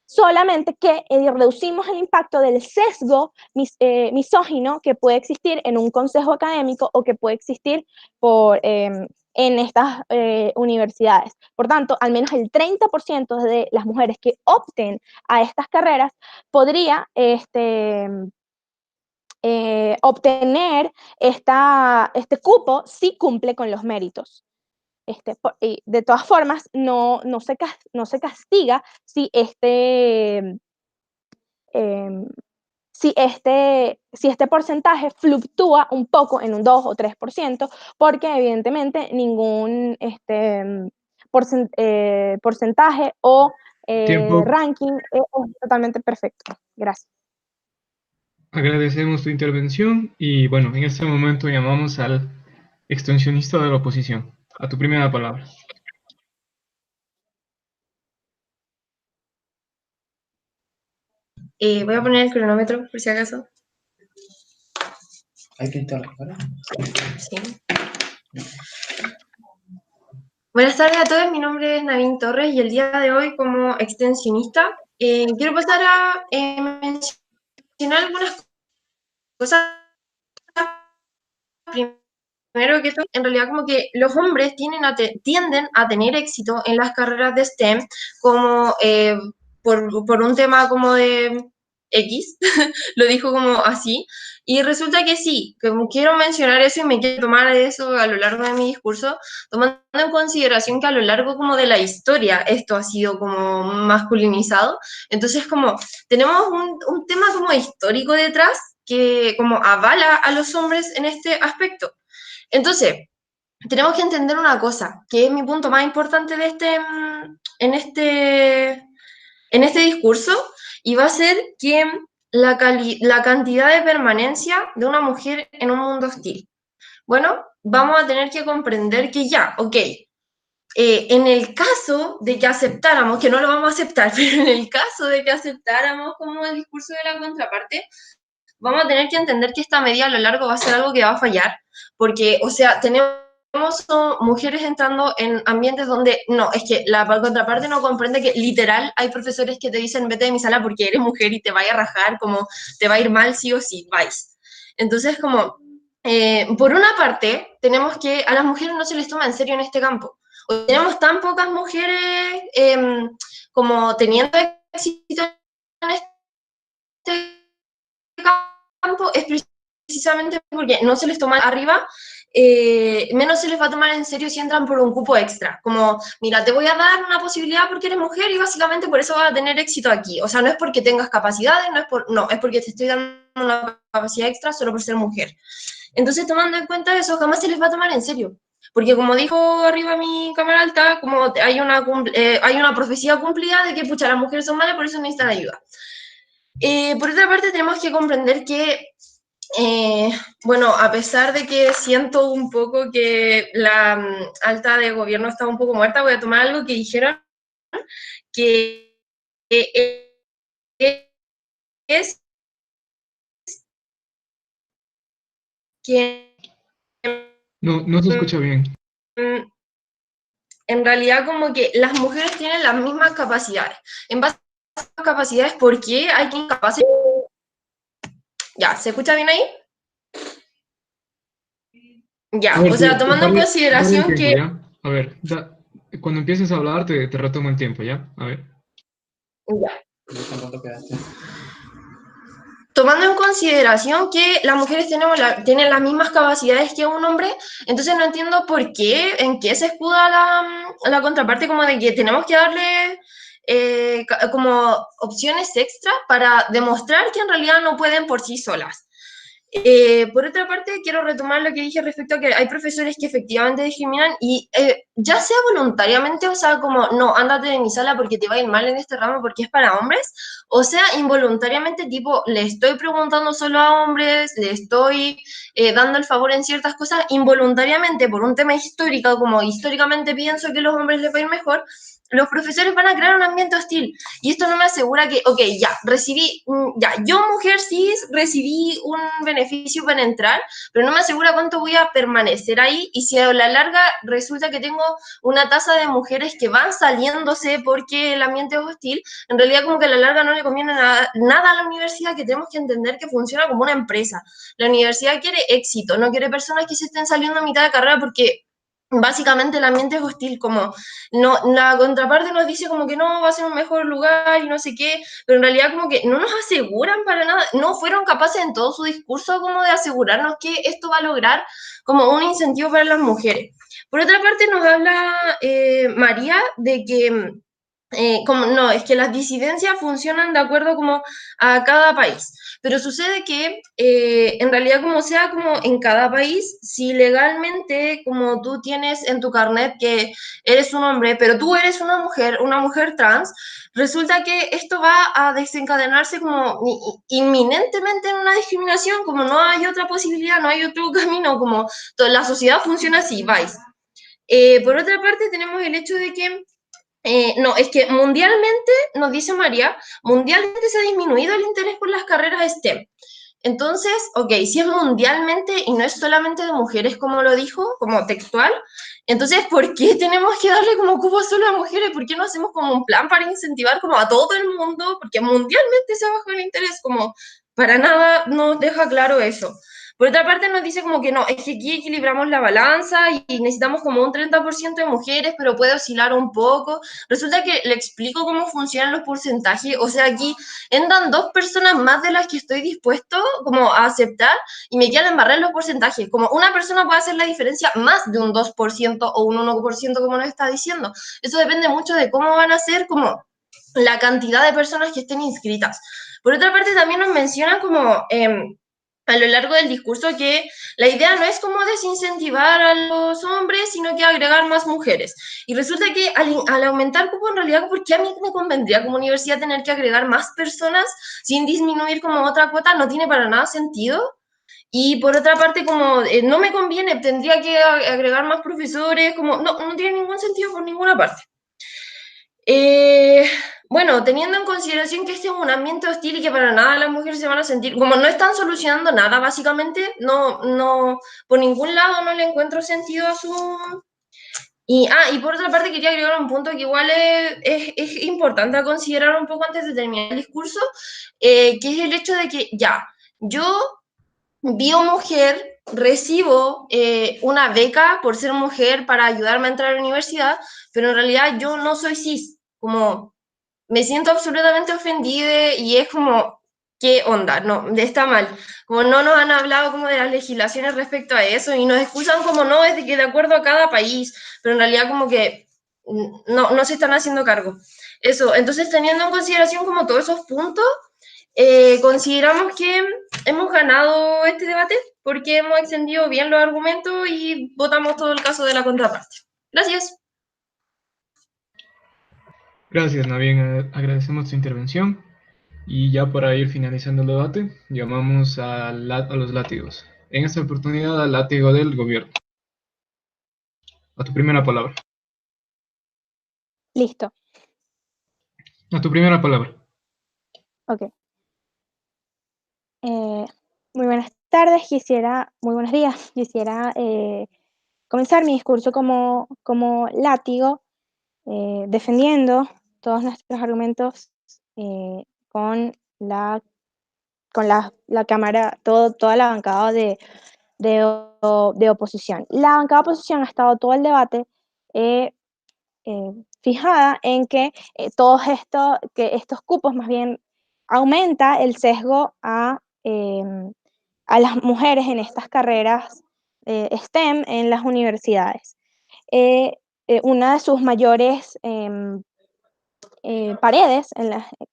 solamente que reducimos el impacto del sesgo misógino que puede existir en un consejo académico o que puede existir por en estas universidades. Por tanto, al menos el 30% de las mujeres que opten a estas carreras podría obtener este cupo si cumple con los méritos. Y de todas formas, no se castiga si este porcentaje fluctúa un poco en un 2 o 3%, porque evidentemente ningún porcentaje o Tiempo. ranking es totalmente perfecto. Gracias. Agradecemos tu intervención y bueno, en este momento llamamos al extensionista de la oposición. A tu primera palabra. Voy a poner el cronómetro, por si acaso. Hay que instalar, ¿vale? Sí. Buenas tardes a todos, mi nombre es Navin Torres y el día de hoy como extensionista quiero pasar a mencionar algunas cosas. Primero que todo, en realidad como que los hombres tienden a tener éxito en las carreras de STEM como por un tema como de X, lo dijo como así, y resulta que sí, que quiero mencionar eso y me quiero tomar eso a lo largo de mi discurso, tomando en consideración que a lo largo como de la historia esto ha sido como masculinizado, entonces como tenemos un tema como histórico detrás que como avala a los hombres en este aspecto. Entonces, tenemos que entender una cosa, que es mi punto más importante de en este discurso, y va a ser que la cantidad de permanencia de una mujer en un mundo hostil. Bueno, vamos a tener que comprender que ya, ok, en el caso de que aceptáramos, que no lo vamos a aceptar, pero en el caso de que aceptáramos como el discurso de la contraparte, vamos a tener que entender que esta medida a lo largo va a ser algo que va a fallar, porque, o sea, tenemos mujeres entrando en ambientes donde, no, es que la contraparte no comprende que literal hay profesores que te dicen vete de mi sala porque eres mujer y te vaya a rajar, como te va a ir mal sí o sí, vais. Entonces, como, por una parte, tenemos que a las mujeres no se les toma en serio en este campo. O tenemos tan pocas mujeres como teniendo éxito en este campo es precisamente porque no se les toma arriba, menos se les va a tomar en serio si entran por un cupo extra. Como, mira, te voy a dar una posibilidad porque eres mujer y básicamente por eso vas a tener éxito aquí. O sea, no es porque tengas capacidades, no, es porque te estoy dando una capacidad extra solo por ser mujer. Entonces, tomando en cuenta eso, jamás se les va a tomar en serio. Porque como dijo arriba mi cámara alta, como hay una profecía cumplida de que, pucha, las mujeres son malas, por eso necesitan ayuda. Por otra parte, tenemos que comprender que, bueno, a pesar de que siento un poco que la alta de gobierno está un poco muerta, voy a tomar algo que dijeron, que es que No se escucha bien. en realidad como que las mujeres tienen las mismas capacidades. En base a esas capacidades, ¿por qué hay que incapacitar? Ya, ¿se escucha bien ahí? Ya, A ver, o sea, tomando en dale consideración el tiempo, que... ¿ya? A ver, cuando empieces a hablar te retomo el tiempo, ¿ya? A ver. Ya. ¿Cuánto quedaste? Tomando en consideración que las mujeres tienen las mismas capacidades que un hombre, entonces no entiendo por qué, en qué se escuda la contraparte, como de que tenemos que darle como opciones extra para demostrar que en realidad no pueden por sí solas. Por otra parte, quiero retomar lo que dije respecto a que hay profesores que efectivamente discriminan y ya sea voluntariamente, o sea, como, no, ándate de mi sala porque te va a ir mal en este ramo porque es para hombres, o sea, involuntariamente, tipo, le estoy preguntando solo a hombres, le estoy dando el favor en ciertas cosas, involuntariamente, por un tema histórico, como históricamente pienso que a los hombres les va a ir mejor, los profesores van a crear un ambiente hostil. Y esto no me asegura que, ok, yo mujer cis recibí un beneficio para entrar, pero no me asegura cuánto voy a permanecer ahí y si a la larga resulta que tengo una tasa de mujeres que van saliéndose porque el ambiente es hostil, en realidad como que a la larga no le conviene nada a la universidad, que tenemos que entender que funciona como una empresa. La universidad quiere éxito, no quiere personas que se estén saliendo a mitad de carrera porque básicamente el ambiente es hostil, como no, la contraparte nos dice como que no, va a ser un mejor lugar y no sé qué, pero en realidad como que no nos aseguran para nada, no fueron capaces en todo su discurso como de asegurarnos que esto va a lograr como un incentivo para las mujeres. Por otra parte nos habla María de que como, no, es que las disidencias funcionan de acuerdo como a cada país, pero sucede que en realidad como sea como en cada país, si legalmente como tú tienes en tu carnet que eres un hombre, pero tú eres una mujer trans, resulta que esto va a desencadenarse como inminentemente en una discriminación, como no hay otra posibilidad, no hay otro camino, como la sociedad funciona así, vais. Por otra parte tenemos el hecho de que no, es que mundialmente, nos dice María, mundialmente se ha disminuido el interés por las carreras STEM. Entonces, ok, si es mundialmente y no es solamente de mujeres, como lo dijo, como textual, entonces, ¿por qué tenemos que darle como cupo solo a mujeres? ¿Por qué no hacemos como un plan para incentivar como a todo el mundo? Porque mundialmente se bajó el interés, como para nada nos deja claro eso. Por otra parte nos dice como que no, es que aquí equilibramos la balanza y necesitamos como un 30% de mujeres, pero puede oscilar un poco. Resulta que le explico cómo funcionan los porcentajes, o sea, aquí entran 2 personas más de las que estoy dispuesto como a aceptar y me quedan embarrar los porcentajes. Como una persona puede hacer la diferencia más de un 2% o un 1% como nos está diciendo. Eso depende mucho de cómo van a ser como la cantidad de personas que estén inscritas. Por otra parte, también nos mencionan como a lo largo del discurso que la idea no es como desincentivar a los hombres, sino que agregar más mujeres. Y resulta que al aumentar cupo, en realidad, ¿por qué a mí me convendría como universidad tener que agregar más personas sin disminuir como otra cuota? No tiene para nada sentido. Y por otra parte, como no me conviene, tendría que agregar más profesores, como no tiene ningún sentido por ninguna parte. Bueno, teniendo en consideración que este es un ambiente hostil y que para nada las mujeres se van a sentir, como no están solucionando nada, básicamente, no, por ningún lado no le encuentro sentido a su... y por otra parte quería agregar un punto que igual es importante a considerar un poco antes de terminar el discurso, que es el hecho de que ya, yo mujer, recibo una beca por ser mujer para ayudarme a entrar a la universidad, pero en realidad yo no soy cis, como me siento absolutamente ofendida y es como, ¿qué onda? No, está mal. Como no nos han hablado como de las legislaciones respecto a eso y nos excusan como no, es de que de acuerdo a cada país, pero en realidad como que no se están haciendo cargo. Eso, entonces teniendo en consideración como todos esos puntos, consideramos que hemos ganado este debate porque hemos extendido bien los argumentos y votamos todo el caso de la contraparte. Gracias. Gracias, Navien. Agradecemos tu intervención. Y ya para ir finalizando el debate, llamamos a los látigos. En esta oportunidad, al látigo del gobierno. A tu primera palabra. Listo. A tu primera palabra. Ok. Muy buenas tardes, muy buenos días. Quisiera comenzar mi discurso como látigo, defendiendo todos nuestros argumentos con la Cámara, toda la bancada de oposición. La bancada de oposición ha estado todo el debate fijada en que que estos cupos más bien aumenta el sesgo a las mujeres en estas carreras STEM en las universidades. Una de sus mayores paredes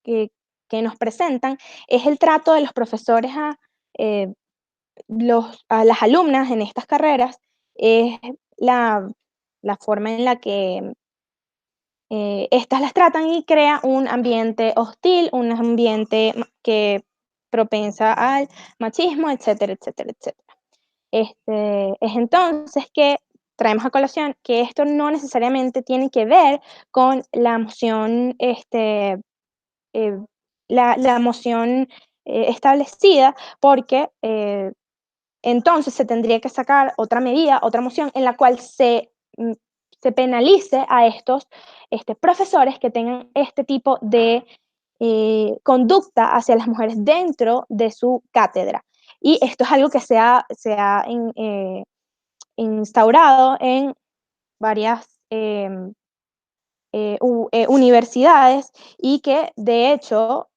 que nos presentan es el trato de los profesores eh, a las alumnas en estas carreras, es la forma en la que estas las tratan y crea un ambiente hostil, un ambiente que propensa al machismo, etcétera, etcétera, etcétera. Es entonces que traemos a colación que esto no necesariamente tiene que ver con la moción, la moción establecida, porque entonces se tendría que sacar otra medida, otra moción en la cual se penalice a estos profesores que tengan este tipo de conducta hacia las mujeres dentro de su cátedra. Y esto es algo que se ha instaurado en varias universidades y que de hecho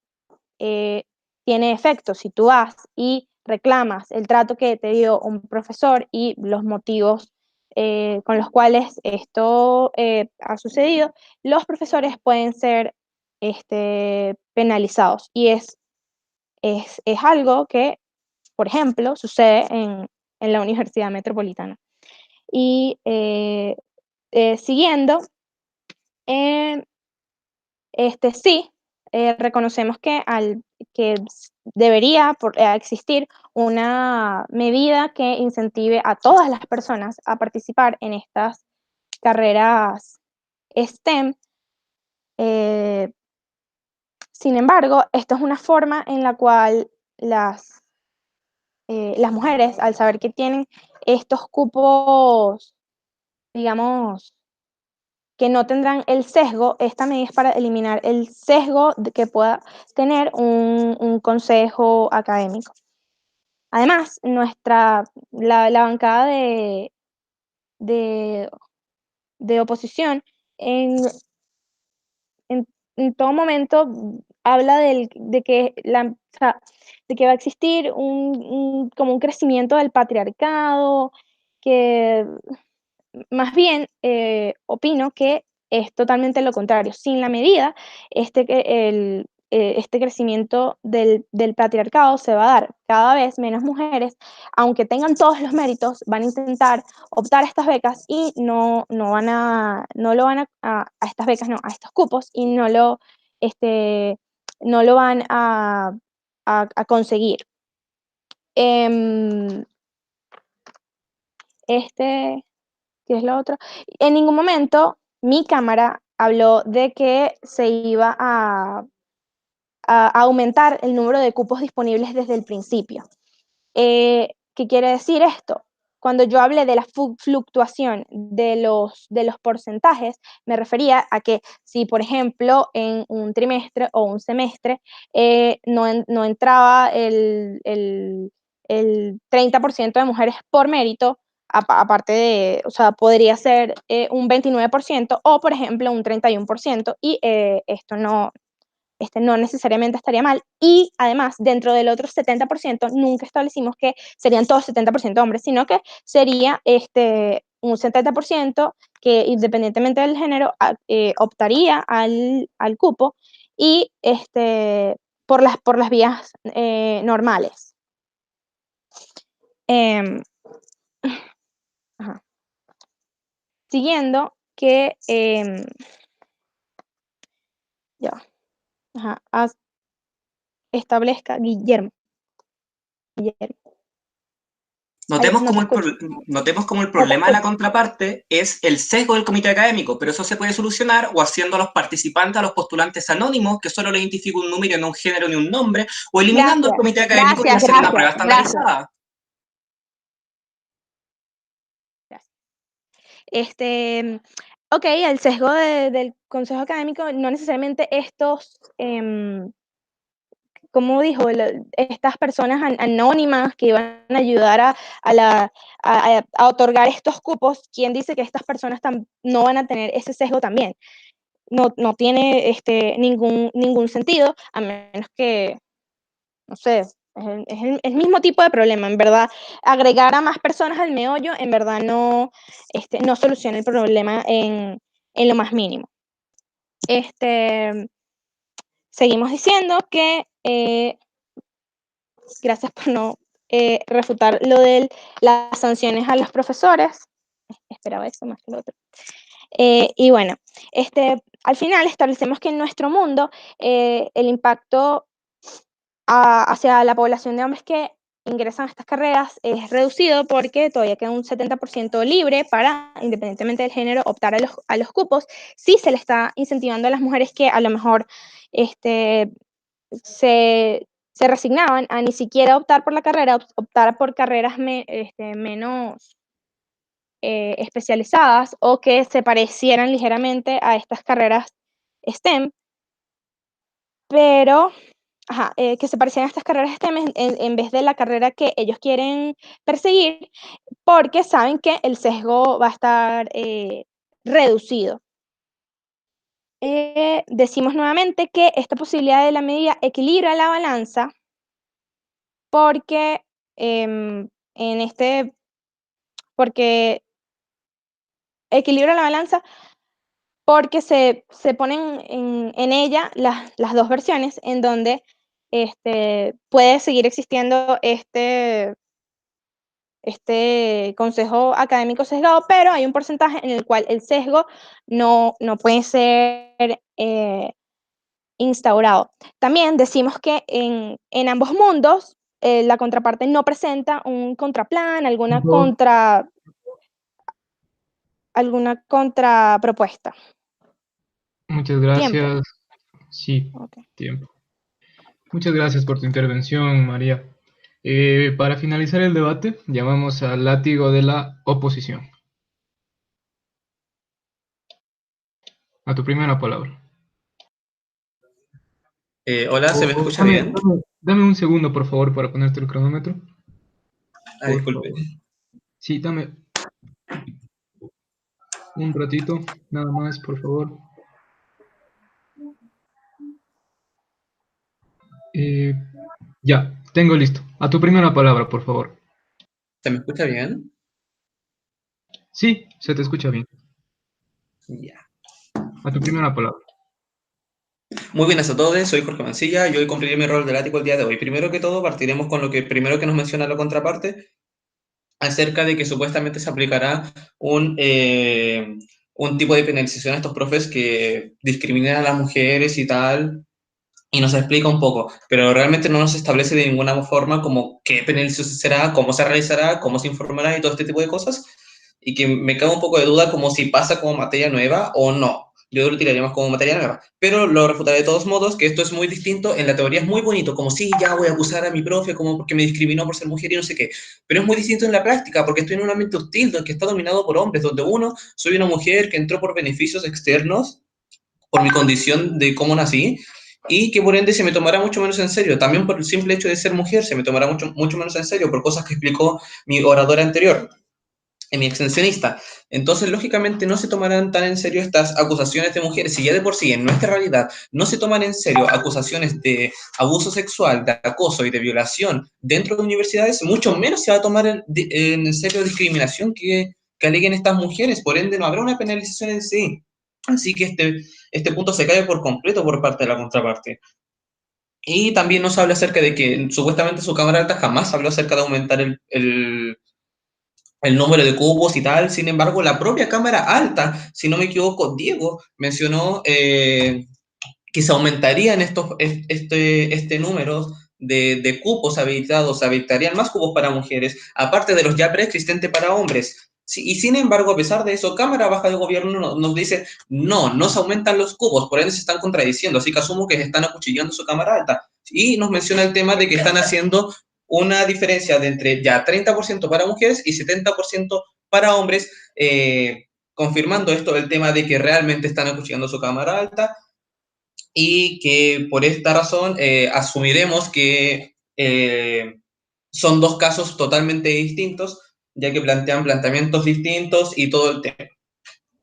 tiene efecto. Si tú vas y reclamas el trato que te dio un profesor y los motivos con los cuales esto ha sucedido, los profesores pueden ser penalizados. Y es algo que, por ejemplo, sucede en la Universidad Metropolitana. Y siguiendo, sí, reconocemos que debería existir una medida que incentive a todas las personas a participar en estas carreras STEM. Sin embargo, esto es una forma en la cual las mujeres, al saber que tienen estos cupos, digamos, que no tendrán el sesgo, esta medida es para eliminar el sesgo que pueda tener un consejo académico. Además, la bancada de oposición en todo momento habla de que o sea, de que va a existir como un crecimiento del patriarcado, que más bien opino que es totalmente lo contrario. Sin la medida, este crecimiento del patriarcado se va a dar. Cada vez menos mujeres, aunque tengan todos los méritos, van a intentar optar a estas becas y no lo van a estas becas, no, a estos cupos, y no lo van a conseguir. ¿Qué es lo otro? En ningún momento mi cámara habló de que se iba a aumentar el número de cupos disponibles desde el principio. ¿Qué quiere decir esto? Cuando yo hablé de la fluctuación de los porcentajes, me refería a que si, por ejemplo, en un trimestre o un semestre no entraba el 30% de mujeres por mérito, aparte de, o sea, podría ser un 29% o, por ejemplo, un 31%, y esto no necesariamente estaría mal. Y además, dentro del otro 70%, nunca establecimos que serían todos 70% hombres, sino que sería un 70% que, independientemente del género, optaría al cupo y por las vías normales. Ajá. Siguiendo, que ya, ajá, establezca Guillermo. Notemos no te como escucho. notemos como el problema de la contraparte es el sesgo del comité académico, pero eso se puede solucionar o haciendo a los participantes, a los postulantes anónimos, que solo les identifica un número, no un género ni un nombre, o eliminando el comité académico y hacer una prueba estandarizada. Ok, el sesgo del consejo académico, no necesariamente estos, como dijo, estas personas anónimas que van a ayudar a otorgar estos cupos. ¿Quién dice que estas personas no van a tener ese sesgo también? No tiene ningún sentido, a menos que, no sé, es el mismo tipo de problema. En verdad, agregar a más personas al meollo, en verdad no soluciona el problema en lo más mínimo. Seguimos diciendo que, gracias por no refutar lo de las sanciones a los profesores. Esperaba eso más que lo otro. Y bueno, al final establecemos que en nuestro mundo el impacto hacia la población de hombres que ingresan a estas carreras es reducido porque todavía queda un 70% libre para, independientemente del género, optar a los cupos. Sí se le está incentivando a las mujeres que a lo mejor se resignaban a ni siquiera optar por la carrera, optar por carreras menos especializadas o que se parecieran ligeramente a estas carreras STEM, pero que se parecieran a estas carreras STEM en vez de la carrera que ellos quieren perseguir, porque saben que el sesgo va a estar reducido. Decimos nuevamente que esta posibilidad de la medida equilibra la balanza porque porque equilibra la balanza porque se ponen en ella las dos versiones en donde puede seguir existiendo este consejo académico sesgado, pero hay un porcentaje en el cual el sesgo no puede ser instaurado. También decimos que en ambos mundos la contraparte no presenta un contraplan, Por favor. alguna contrapropuesta. Muchas Tiempo. gracias. Sí, Ok. tiempo. Muchas gracias por tu intervención, María. Para finalizar el debate, llamamos al látigo de la oposición. A tu primera palabra. Hola, ¿se me escucha Dame, bien? dame un segundo, por favor, para ponerte el cronómetro. Ah, Por disculpe. favor. Sí, dame un ratito, nada más, por favor. Ya, tengo listo. A tu primera palabra, por favor. ¿Se me escucha bien? Sí, se te escucha bien. Ya. A tu primera palabra. Muy buenas a todos, soy Jorge Mancilla y hoy cumpliré mi rol de látigo el día de hoy. Primero que todo, partiremos con lo que primero que nos menciona la contraparte, acerca de que supuestamente se aplicará un tipo de penalización a estos profes que discriminan a las mujeres y tal, y nos explica un poco, pero realmente no nos establece de ninguna forma como qué penalización será, cómo se realizará, cómo se informará y todo este tipo de cosas, y que me cae un poco de duda como si pasa como materia nueva o no. Yo lo tiraría más como materia nueva, pero lo refutaré de todos modos, que esto es muy distinto, en la teoría es muy bonito, como si ya voy a acusar a mi profe como porque me discriminó por ser mujer y no sé qué, pero es muy distinto en la práctica, porque estoy en un ambiente hostil, donde está dominado por hombres, donde uno, soy una mujer que entró por beneficios externos, por mi condición de cómo nací, y que por ende se me tomará mucho menos en serio. También por el simple hecho de ser mujer se me tomará mucho menos en serio por cosas que explicó mi oradora anterior, en mi extensionista. Entonces, lógicamente, no se tomarán tan en serio estas acusaciones de mujeres. Si ya de por sí en nuestra realidad no se toman en serio acusaciones de abuso sexual, de acoso y de violación dentro de universidades, mucho menos se va a tomar en serio discriminación que aleguen estas mujeres. Por ende, no habrá una penalización en sí. Así que este punto se cae por completo por parte de la contraparte. Y también nos habla acerca de que supuestamente su Cámara Alta jamás habló acerca de aumentar el número de cupos y tal. Sin embargo, la propia Cámara Alta, si no me equivoco, Diego mencionó que se aumentarían este número de cupos habilitados, se habilitarían más cupos para mujeres, aparte de los ya preexistentes para hombres. Sí, y sin embargo, a pesar de eso, Cámara Baja de Gobierno nos dice, no se aumentan los cupos, por ende se están contradiciendo, así que asumo que están acuchillando su Cámara Alta. Y nos menciona el tema de que están haciendo una diferencia de entre ya 30% para mujeres y 70% para hombres, confirmando esto, el tema de que realmente están acuchillando su Cámara Alta, y que por esta razón asumiremos que son dos casos totalmente distintos, ya que plantean planteamientos distintos y todo el tema.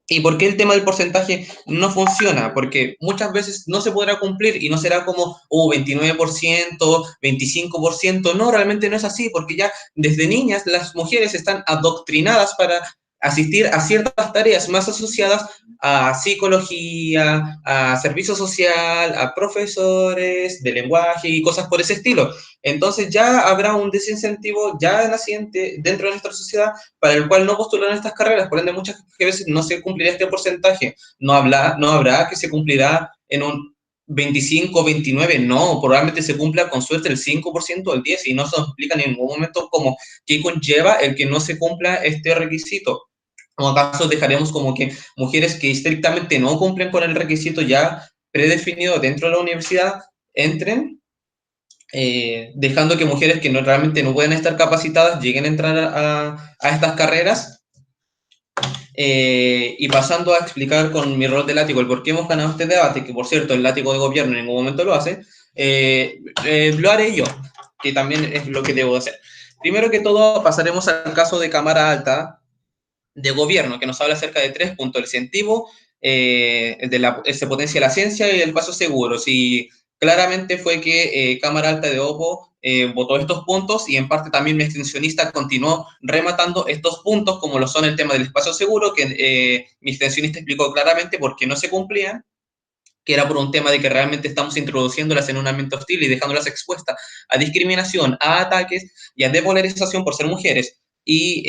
¿Y por qué el tema del porcentaje no funciona? Porque muchas veces no se podrá cumplir y no será como 29%, 25%. No, realmente no es así, porque ya desde niñas las mujeres están adoctrinadas para asistir a ciertas tareas más asociadas a psicología, a servicio social, a profesores de lenguaje y cosas por ese estilo. Entonces ya habrá un desincentivo ya naciente dentro de nuestra sociedad para el cual no postulan estas carreras, por ende muchas veces no se cumplirá este porcentaje, no habrá que se cumplirá en un 25, 29, no, probablemente se cumpla con suerte el 5% o el 10%, y no se nos explica en ningún momento como qué conlleva el que no se cumpla este requisito. ¿O acaso dejaremos como que mujeres que estrictamente no cumplen con el requisito ya predefinido dentro de la universidad entren, dejando que mujeres que realmente no pueden estar capacitadas lleguen a entrar a estas carreras? Y pasando a explicar con mi rol de látigo el por qué hemos ganado este debate, que por cierto el látigo de gobierno en ningún momento lo hace, lo haré yo, que también es lo que debo hacer. Primero que todo pasaremos al caso de Cámara Alta, de gobierno, que nos habla acerca de 3 puntos: el incentivo, se potencia la ciencia y el paso seguro. Sí, claramente fue que Cámara Alta de Opo votó estos puntos, y en parte también mi extensionista continuó rematando estos puntos, como lo son el tema del espacio seguro, que mi extensionista explicó claramente por qué no se cumplían, que era por un tema de que realmente estamos introduciéndolas en un ambiente hostil y dejándolas expuestas a discriminación, a ataques y a depolarización por ser mujeres. Y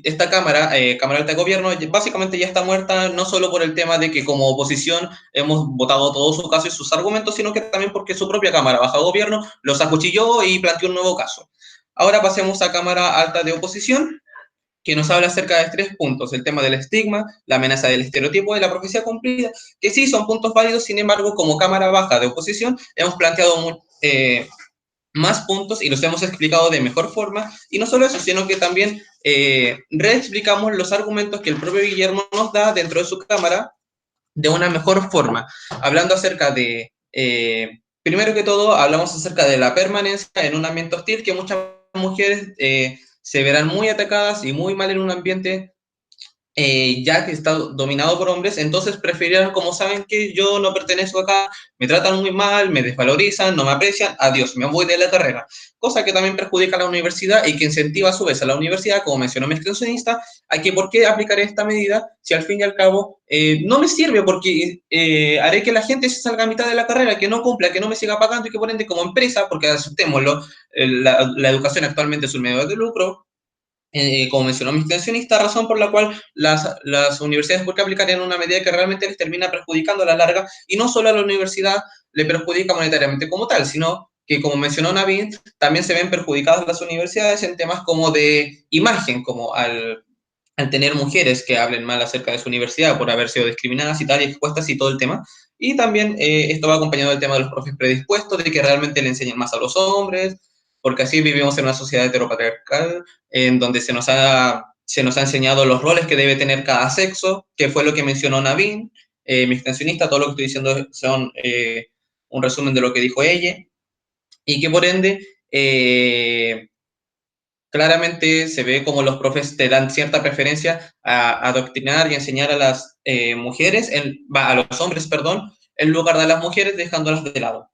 esta Cámara, Cámara Alta de Gobierno, básicamente ya está muerta, no solo por el tema de que como oposición hemos votado todo su caso y sus argumentos, sino que también porque su propia Cámara Baja de Gobierno los acuchilló y planteó un nuevo caso. Ahora pasemos a Cámara Alta de Oposición, que nos habla acerca de 3 puntos: el tema del estigma, la amenaza del estereotipo y la profecía cumplida, que sí son puntos válidos. Sin embargo, como Cámara Baja de Oposición hemos planteado más puntos y los hemos explicado de mejor forma, y no solo eso, sino que también reexplicamos los argumentos que el propio Guillermo nos da dentro de su cámara de una mejor forma, hablando acerca de, primero que todo, hablamos acerca de la permanencia en un ambiente hostil, que muchas mujeres se verán muy atacadas y muy mal en un ambiente ya que está dominado por hombres. Entonces preferirán, como saben que yo no pertenezco acá, me tratan muy mal, me desvalorizan, no me aprecian, adiós, me voy de la carrera. Cosa que también perjudica a la universidad y que incentiva a su vez a la universidad, como mencionó mi extensionista, a que por qué aplicaré esta medida si al fin y al cabo no me sirve, porque haré que la gente se salga a mitad de la carrera, que no cumpla, que no me siga pagando, y que por ende como empresa, porque aceptémoslo, la educación actualmente es un medio de lucro, como mencionó mi extensionista, razón por la cual las universidades, ¿por qué aplicarían una medida que realmente les termina perjudicando a la larga? Y no solo a la universidad le perjudica monetariamente como tal, sino que, como mencionó Navín, también se ven perjudicadas las universidades en temas como de imagen, como al tener mujeres que hablen mal acerca de su universidad por haber sido discriminadas y tal, y expuestas y todo el tema. Y también esto va acompañado del tema de los profes predispuestos, de que realmente le enseñan más a los hombres, porque así vivimos en una sociedad heteropatriarcal, en donde se nos ha enseñado los roles que debe tener cada sexo, que fue lo que mencionó Navin, mi extensionista. Todo lo que estoy diciendo son un resumen de lo que dijo ella, y que por ende claramente se ve como los profes te dan cierta preferencia a adoctrinar y enseñar a las mujeres, a los hombres, perdón, en lugar de a las mujeres, dejándolas de lado.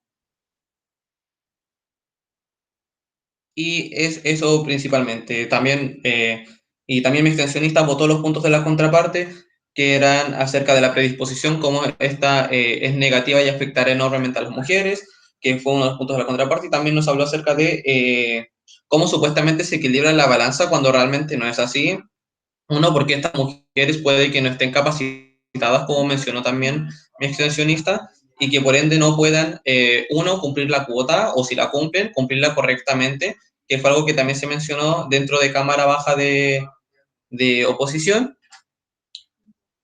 Y es eso principalmente. Y también mi extensionista votó los puntos de la contraparte, que eran acerca de la predisposición, como esta es negativa y afectará enormemente a las mujeres, que fue uno de los puntos de la contraparte. Y también nos habló acerca de cómo supuestamente se equilibra la balanza cuando realmente no es así. Uno, porque estas mujeres puede que no estén capacitadas, como mencionó también mi extensionista, y que por ende no puedan, uno, cumplir la cuota, o si la cumplen, cumplirla correctamente, que fue algo que también se mencionó dentro de Cámara Baja de Oposición.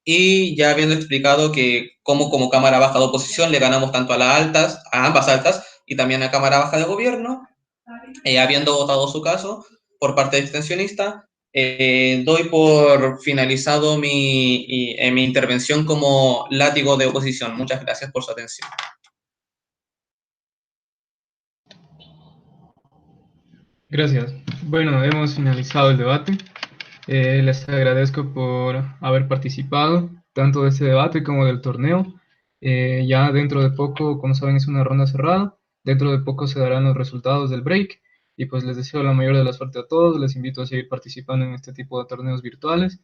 Y ya habiendo explicado que como Cámara Baja de Oposición le ganamos tanto a ambas altas, y también a Cámara Baja de Gobierno, habiendo votado su caso por parte de extensionista, doy por finalizado mi intervención como látigo de oposición. Muchas gracias por su atención. Gracias. Bueno, hemos finalizado el debate. Les agradezco por haber participado tanto de este debate como del torneo. Ya dentro de poco, como saben, es una ronda cerrada. Dentro de poco se darán los resultados del break. Y pues les deseo la mayor de la suerte a todos. Les invito a seguir participando en este tipo de torneos virtuales.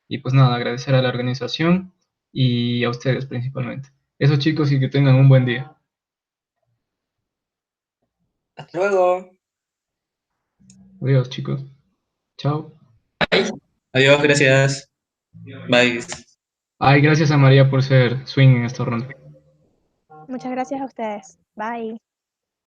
Y pues nada, agradecer a la organización y a ustedes principalmente. Eso, chicos, y que tengan un buen día. Hasta luego. Adiós, chicos. Chao. Adiós, gracias. Bye. Ay, gracias a María por ser swing en esta ronda. Muchas gracias a ustedes. Bye.